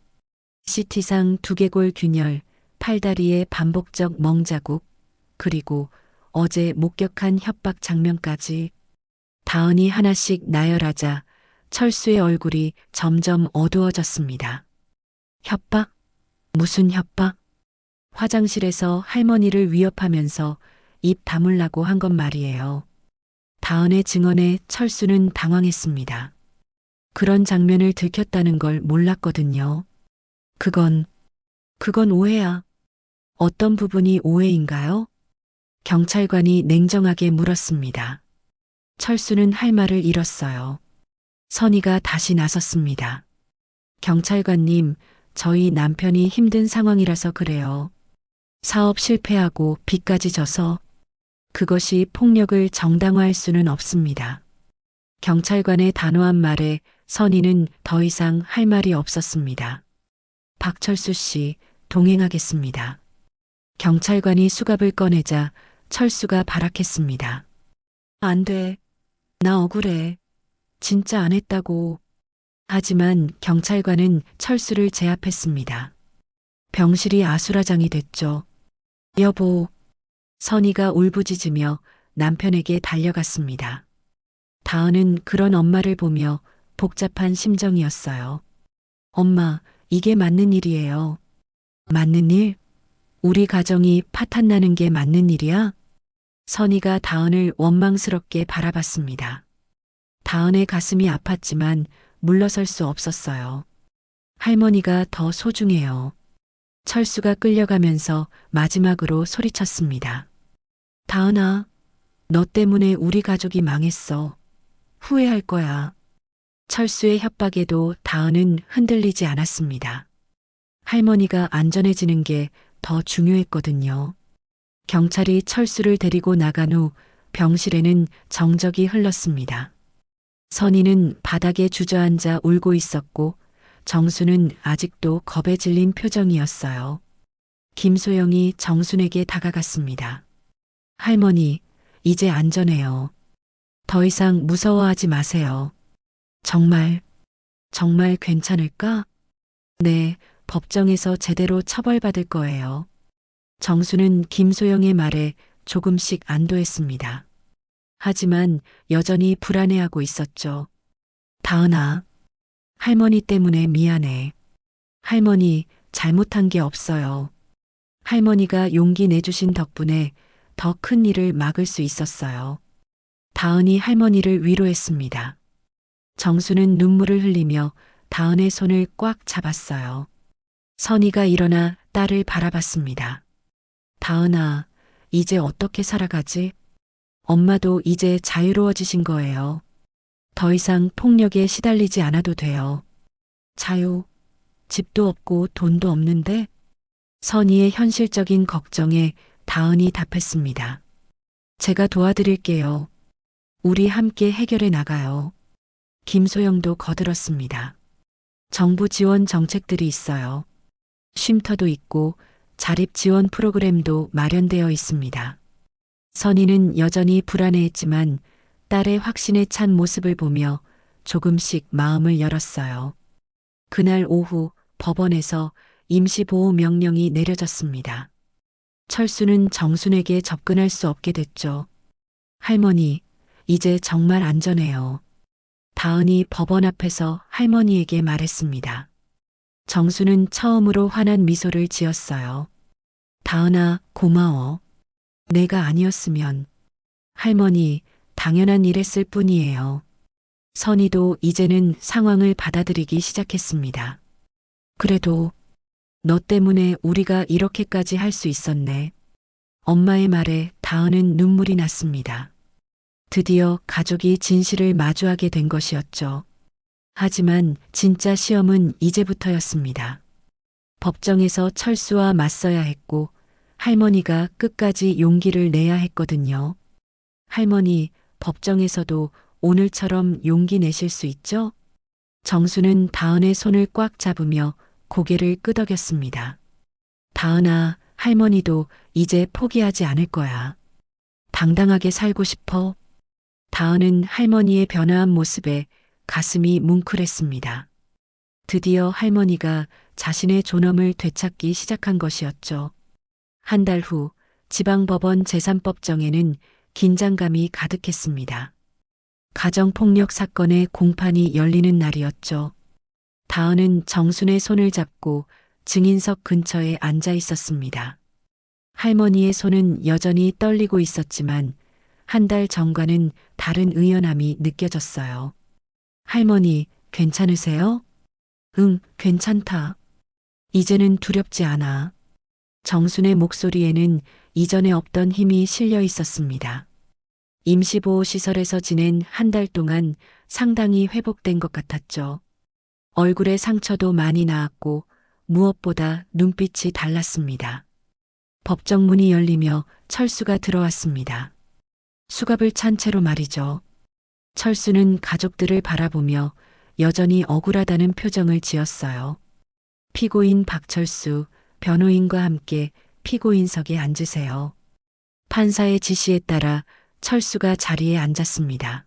CT상 두개골 균열, 팔다리의 반복적 멍자국, 그리고 어제 목격한 협박 장면까지. 다은이 하나씩 나열하자 철수의 얼굴이 점점 어두워졌습니다. 협박? 무슨 협박? 화장실에서 할머니를 위협하면서 입 다물라고 한 건 말이에요. 다은의 증언에 철수는 당황했습니다. 그런 장면을 들켰다는 걸 몰랐거든요. 그건 오해야. 어떤 부분이 오해인가요? 경찰관이 냉정하게 물었습니다. 철수는 할 말을 잃었어요. 선희가 다시 나섰습니다. 경찰관님, 저희 남편이 힘든 상황이라서 그래요. 사업 실패하고 빚까지 져서. 그것이 폭력을 정당화할 수는 없습니다. 경찰관의 단호한 말에 선희는 더 이상 할 말이 없었습니다. 박철수 씨, 동행하겠습니다. 경찰관이 수갑을 꺼내자 철수가 발악했습니다. 안 돼. 나 억울해. 진짜 안 했다고. 하지만 경찰관은 철수를 제압했습니다. 병실이 아수라장이 됐죠. 여보. 선희가 울부짖으며 남편에게 달려갔습니다. 다은은 그런 엄마를 보며 복잡한 심정이었어요. 엄마, 이게 맞는 일이에요. 맞는 일? 우리 가정이 파탄나는 게 맞는 일이야? 선희가 다은을 원망스럽게 바라봤습니다. 다은의 가슴이 아팠지만 물러설 수 없었어요. 할머니가 더 소중해요. 철수가 끌려가면서 마지막으로 소리쳤습니다. 다은아, 너 때문에 우리 가족이 망했어. 후회할 거야. 철수의 협박에도 다은은 흔들리지 않았습니다. 할머니가 안전해지는 게 더 중요했거든요. 경찰이 철수를 데리고 나간 후 병실에는 정적이 흘렀습니다. 선희는 바닥에 주저앉아 울고 있었고 정수는 아직도 겁에 질린 표정이었어요. 김소영이 정순에게 다가갔습니다. 할머니, 이제 안전해요. 더 이상 무서워하지 마세요. 정말 괜찮을까? 네, 법정에서 제대로 처벌받을 거예요. 정수는 김소영의 말에 조금씩 안도했습니다. 하지만 여전히 불안해하고 있었죠. 다은아, 할머니 때문에 미안해. 할머니, 잘못한 게 없어요. 할머니가 용기 내주신 덕분에 더 큰 일을 막을 수 있었어요. 다은이 할머니를 위로했습니다. 정수는 눈물을 흘리며 다은의 손을 꽉 잡았어요. 선희가 일어나 딸을 바라봤습니다. 다은아, 이제 어떻게 살아가지? 엄마도 이제 자유로워지신 거예요. 더 이상 폭력에 시달리지 않아도 돼요. 자유, 집도 없고 돈도 없는데? 선희의 현실적인 걱정에 다은이 답했습니다. 제가 도와드릴게요. 우리 함께 해결해 나가요. 김소영도 거들었습니다. 정부 지원 정책들이 있어요. 쉼터도 있고 자립 지원 프로그램도 마련되어 있습니다. 선희는 여전히 불안해했지만 딸의 확신에 찬 모습을 보며 조금씩 마음을 열었어요. 그날 오후 법원에서 임시보호 명령이 내려졌습니다. 철수는 정순에게 접근할 수 없게 됐죠. 할머니, 이제 정말 안전해요. 다은이 법원 앞에서 할머니에게 말했습니다. 정수는 처음으로 환한 미소를 지었어요. 다은아, 고마워. 내가 아니었으면. 할머니, 당연한 일했을 뿐이에요. 선희도 이제는 상황을 받아들이기 시작했습니다. 그래도 너 때문에 우리가 이렇게까지 할 수 있었네. 엄마의 말에 다은은 눈물이 났습니다. 드디어 가족이 진실을 마주하게 된 것이었죠. 하지만 진짜 시험은 이제부터였습니다. 법정에서 철수와 맞서야 했고 할머니가 끝까지 용기를 내야 했거든요. 할머니, 법정에서도 오늘처럼 용기 내실 수 있죠? 정수는 다은의 손을 꽉 잡으며 고개를 끄덕였습니다. 다은아, 할머니도 이제 포기하지 않을 거야. 당당하게 살고 싶어. 다은은 할머니의 변화한 모습에 가슴이 뭉클했습니다. 드디어 할머니가 자신의 존엄을 되찾기 시작한 것이었죠. 한 달 후 지방법원 제3법정에는 긴장감이 가득했습니다. 가정폭력 사건의 공판이 열리는 날이었죠. 다은은 정순의 손을 잡고 증인석 근처에 앉아 있었습니다. 할머니의 손은 여전히 떨리고 있었지만 한 달 전과는 다른 의연함이 느껴졌어요. 할머니, 괜찮으세요? 응, 괜찮다. 이제는 두렵지 않아. 정순의 목소리에는 이전에 없던 힘이 실려 있었습니다. 임시보호시설에서 지낸 한 달 동안 상당히 회복된 것 같았죠. 얼굴에 상처도 많이 나았고 무엇보다 눈빛이 달랐습니다. 법정문이 열리며 철수가 들어왔습니다. 수갑을 찬 채로 말이죠. 철수는 가족들을 바라보며 여전히 억울하다는 표정을 지었어요. 피고인 박철수, 변호인과 함께 피고인석에 앉으세요. 판사의 지시에 따라 철수가 자리에 앉았습니다.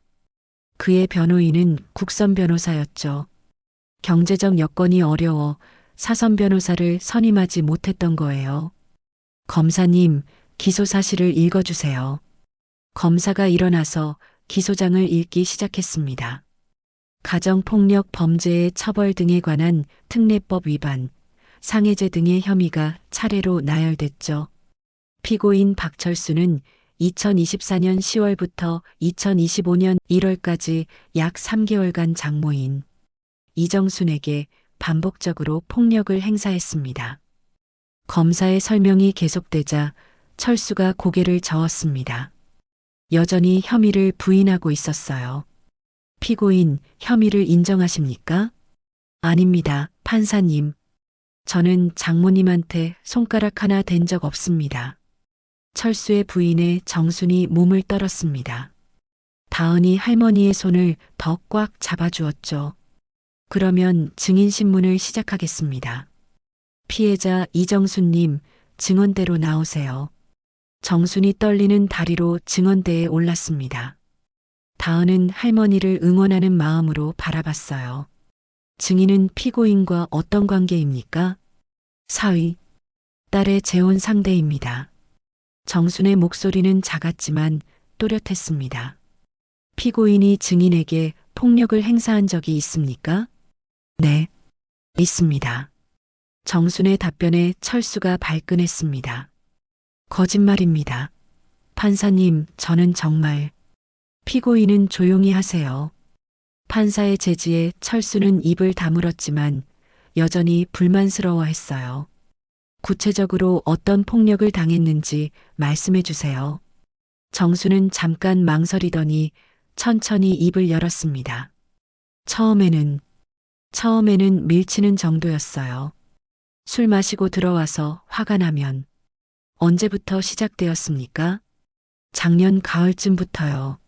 그의 변호인은 국선 변호사였죠. 경제적 여건이 어려워 사선 변호사를 선임하지 못했던 거예요. 검사님, 기소 사실을 읽어주세요. 검사가 일어나서 기소장을 읽기 시작했습니다. 가정폭력 범죄의 처벌 등에 관한 특례법 위반, 상해죄 등의 혐의가 차례로 나열됐죠. 피고인 박철수는 2024년 10월부터 2025년 1월까지 약 3개월간 장모인 이정순에게 반복적으로 폭력을 행사했습니다. 검사의 설명이 계속되자 철수가 고개를 저었습니다. 여전히 혐의를 부인하고 있었어요. 피고인, 혐의를 인정하십니까? 아닙니다, 판사님. 저는 장모님한테 손가락 하나 댄 적 없습니다. 철수의 부인의 정순이 몸을 떨었습니다. 다은이 할머니의 손을 더 꽉 잡아주었죠. 그러면 증인신문을 시작하겠습니다. 피해자 이정순님, 증언대로 나오세요. 정순이 떨리는 다리로 증언대에 올랐습니다. 다은은 할머니를 응원하는 마음으로 바라봤어요. 증인은 피고인과 어떤 관계입니까? 사위, 딸의 재혼 상대입니다. 정순의 목소리는 작았지만 또렷했습니다. 피고인이 증인에게 폭력을 행사한 적이 있습니까? 네, 있습니다. 정순의 답변에 철수가 발끈했습니다. 거짓말입니다. 판사님, 저는 정말. 피고인은 조용히 하세요. 판사의 제지에 철수는 입을 다물었지만 여전히 불만스러워했어요. 구체적으로 어떤 폭력을 당했는지 말씀해 주세요. 정수는 잠깐 망설이더니 천천히 입을 열었습니다. 처음에는 밀치는 정도였어요. 술 마시고 들어와서 화가 나면. 언제부터 시작되었습니까? 작년 가을쯤부터요.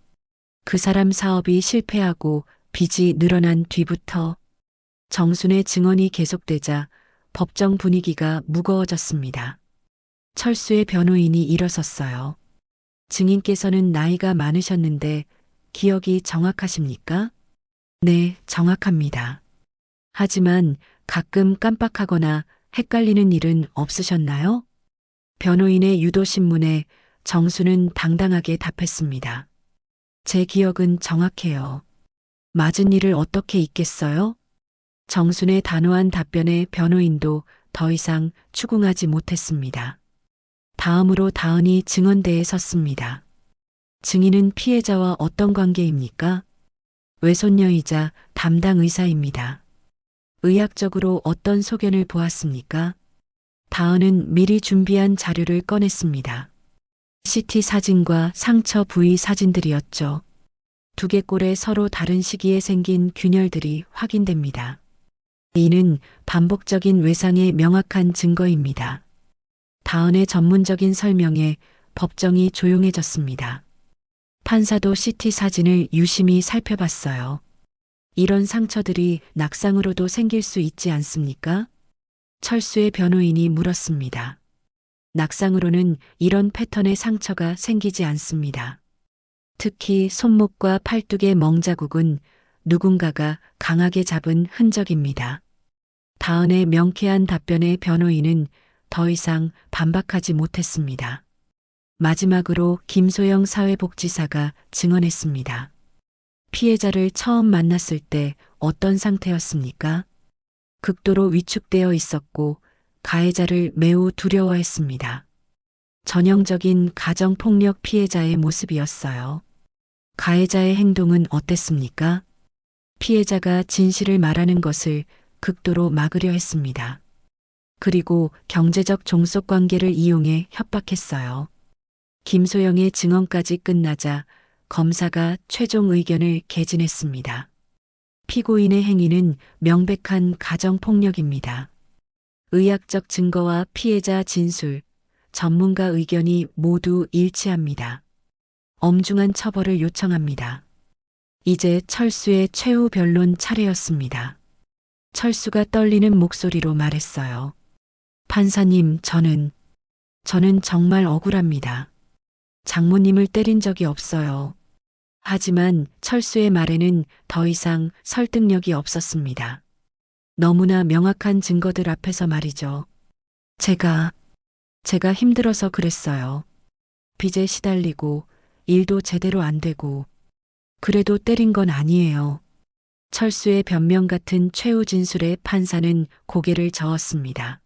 그 사람 사업이 실패하고 빚이 늘어난 뒤부터. 정순의 증언이 계속되자 법정 분위기가 무거워졌습니다. 철수의 변호인이 일어섰어요. 증인께서는 나이가 많으셨는데 기억이 정확하십니까? 네, 정확합니다. 하지만 가끔 깜빡하거나 헷갈리는 일은 없으셨나요? 변호인의 유도신문에 정수는 당당하게 답했습니다. 제 기억은 정확해요. 맞은 일을 어떻게 잊겠어요? 정순의 단호한 답변에 변호인도 더 이상 추궁하지 못했습니다. 다음으로 다은이 증언대에 섰습니다. 증인은 피해자와 어떤 관계입니까? 외손녀이자 담당 의사입니다. 의학적으로 어떤 소견을 보았습니까? 다은은 미리 준비한 자료를 꺼냈습니다. CT 사진과 상처 부위 사진들이었죠. 두개골에 서로 다른 시기에 생긴 균열들이 확인됩니다. 이는 반복적인 외상의 명확한 증거입니다. 다은의 전문적인 설명에 법정이 조용해졌습니다. 판사도 CT 사진을 유심히 살펴봤어요. 이런 상처들이 낙상으로도 생길 수 있지 않습니까? 철수의 변호인이 물었습니다. 낙상으로는 이런 패턴의 상처가 생기지 않습니다. 특히 손목과 팔뚝의 멍자국은 누군가가 강하게 잡은 흔적입니다. 다은의 명쾌한 답변에 변호인은 더 이상 반박하지 못했습니다. 마지막으로 김소영 사회복지사가 증언했습니다. 피해자를 처음 만났을 때 어떤 상태였습니까? 극도로 위축되어 있었고 가해자를 매우 두려워했습니다. 전형적인 가정폭력 피해자의 모습이었어요. 가해자의 행동은 어땠습니까? 피해자가 진실을 말하는 것을 극도로 막으려 했습니다. 그리고 경제적 종속 관계를 이용해 협박했어요. 김소영의 증언까지 끝나자 검사가 최종 의견을 개진했습니다. 피고인의 행위는 명백한 가정폭력입니다. 의학적 증거와 피해자 진술, 전문가 의견이 모두 일치합니다. 엄중한 처벌을 요청합니다. 이제 철수의 최후 변론 차례였습니다. 철수가 떨리는 목소리로 말했어요. 판사님, 저는 정말 억울합니다. 장모님을 때린 적이 없어요. 하지만 철수의 말에는 더 이상 설득력이 없었습니다. 너무나 명확한 증거들 앞에서 말이죠. 제가 힘들어서 그랬어요. 빚에 시달리고 일도 제대로 안 되고 그래도 때린 건 아니에요. 철수의 변명 같은 최후 진술에 판사는 고개를 저었습니다.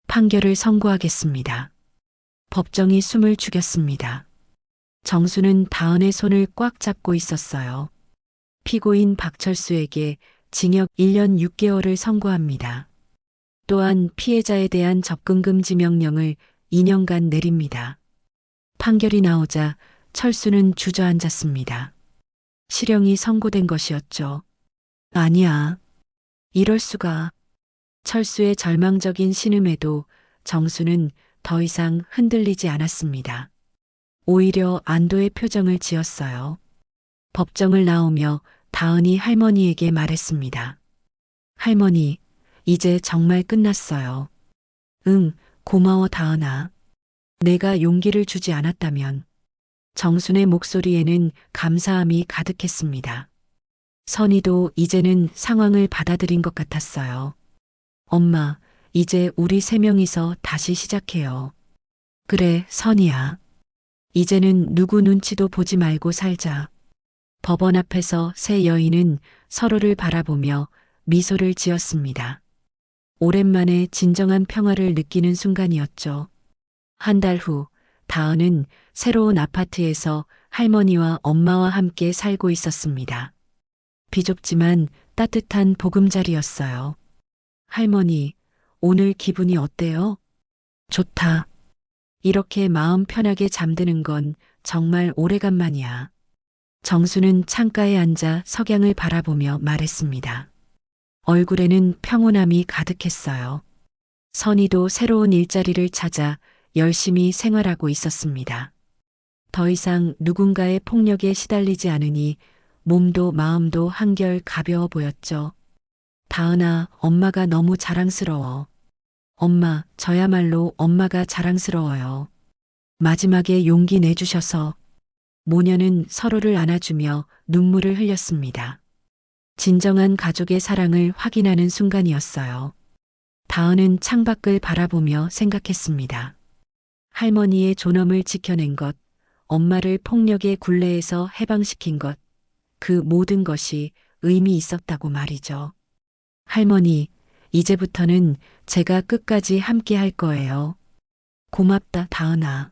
판결을 선고하겠습니다. 법정이 숨을 죽였습니다. 정수는 다은의 손을 꽉 잡고 있었어요. 피고인 박철수에게 징역 1년 6개월을 선고합니다. 또한 피해자에 대한 접근금지 명령을 2년간 내립니다. 판결이 나오자 철수는 주저앉았습니다. 실형이 선고된 것이었죠. 아니야. 이럴 수가. 철수의 절망적인 신음에도 정수는 더 이상 흔들리지 않았습니다. 오히려 안도의 표정을 지었어요. 법정을 나오며 다은이 할머니에게 말했습니다. 할머니, 이제 정말 끝났어요. 응, 고마워 다은아. 내가 용기를 주지 않았다면. 정순의 목소리에는 감사함이 가득했습니다. 선희도 이제는 상황을 받아들인 것 같았어요. 엄마, 이제 우리 세 명이서 다시 시작해요. 그래, 선희야. 이제는 누구 눈치도 보지 말고 살자. 법원 앞에서 세 여인은 서로를 바라보며 미소를 지었습니다. 오랜만에 진정한 평화를 느끼는 순간이었죠. 한 달 후, 다은은 새로운 아파트에서 할머니와 엄마와 함께 살고 있었습니다. 비좁지만 따뜻한 보금자리였어요. 할머니, 오늘 기분이 어때요? 좋다. 이렇게 마음 편하게 잠드는 건 정말 오래간만이야. 정수는 창가에 앉아 석양을 바라보며 말했습니다. 얼굴에는 평온함이 가득했어요. 선희도 새로운 일자리를 찾아 열심히 생활하고 있었습니다. 더 이상 누군가의 폭력에 시달리지 않으니 몸도 마음도 한결 가벼워 보였죠. 다은아, 엄마가 너무 자랑스러워. 엄마, 저야말로 엄마가 자랑스러워요. 마지막에 용기 내주셔서 모녀는 서로를 안아주며 눈물을 흘렸습니다. 진정한 가족의 사랑을 확인하는 순간이었어요. 다은은 창밖을 바라보며 생각했습니다. 할머니의 존엄을 지켜낸 것, 엄마를 폭력의 굴레에서 해방시킨 것, 그 모든 것이 의미 있었다고 말이죠. 할머니, 이제부터는 제가 끝까지 함께 할 거예요. 고맙다, 다은아.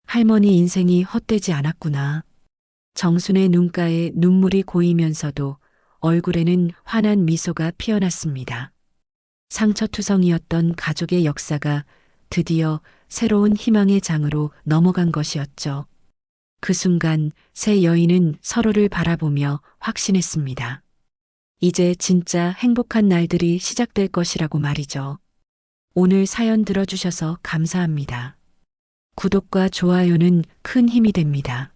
할머니 인생이 헛되지 않았구나. 정순의 눈가에 눈물이 고이면서도 얼굴에는 환한 미소가 피어났습니다. 상처투성이었던 가족의 역사가 드디어 새로운 희망의 장으로 넘어간 것이었죠. 그 순간 세 여인은 서로를 바라보며 확신했습니다. 이제 진짜 행복한 날들이 시작될 것이라고 말이죠. 오늘 사연 들어주셔서 감사합니다. 구독과 좋아요는 큰 힘이 됩니다.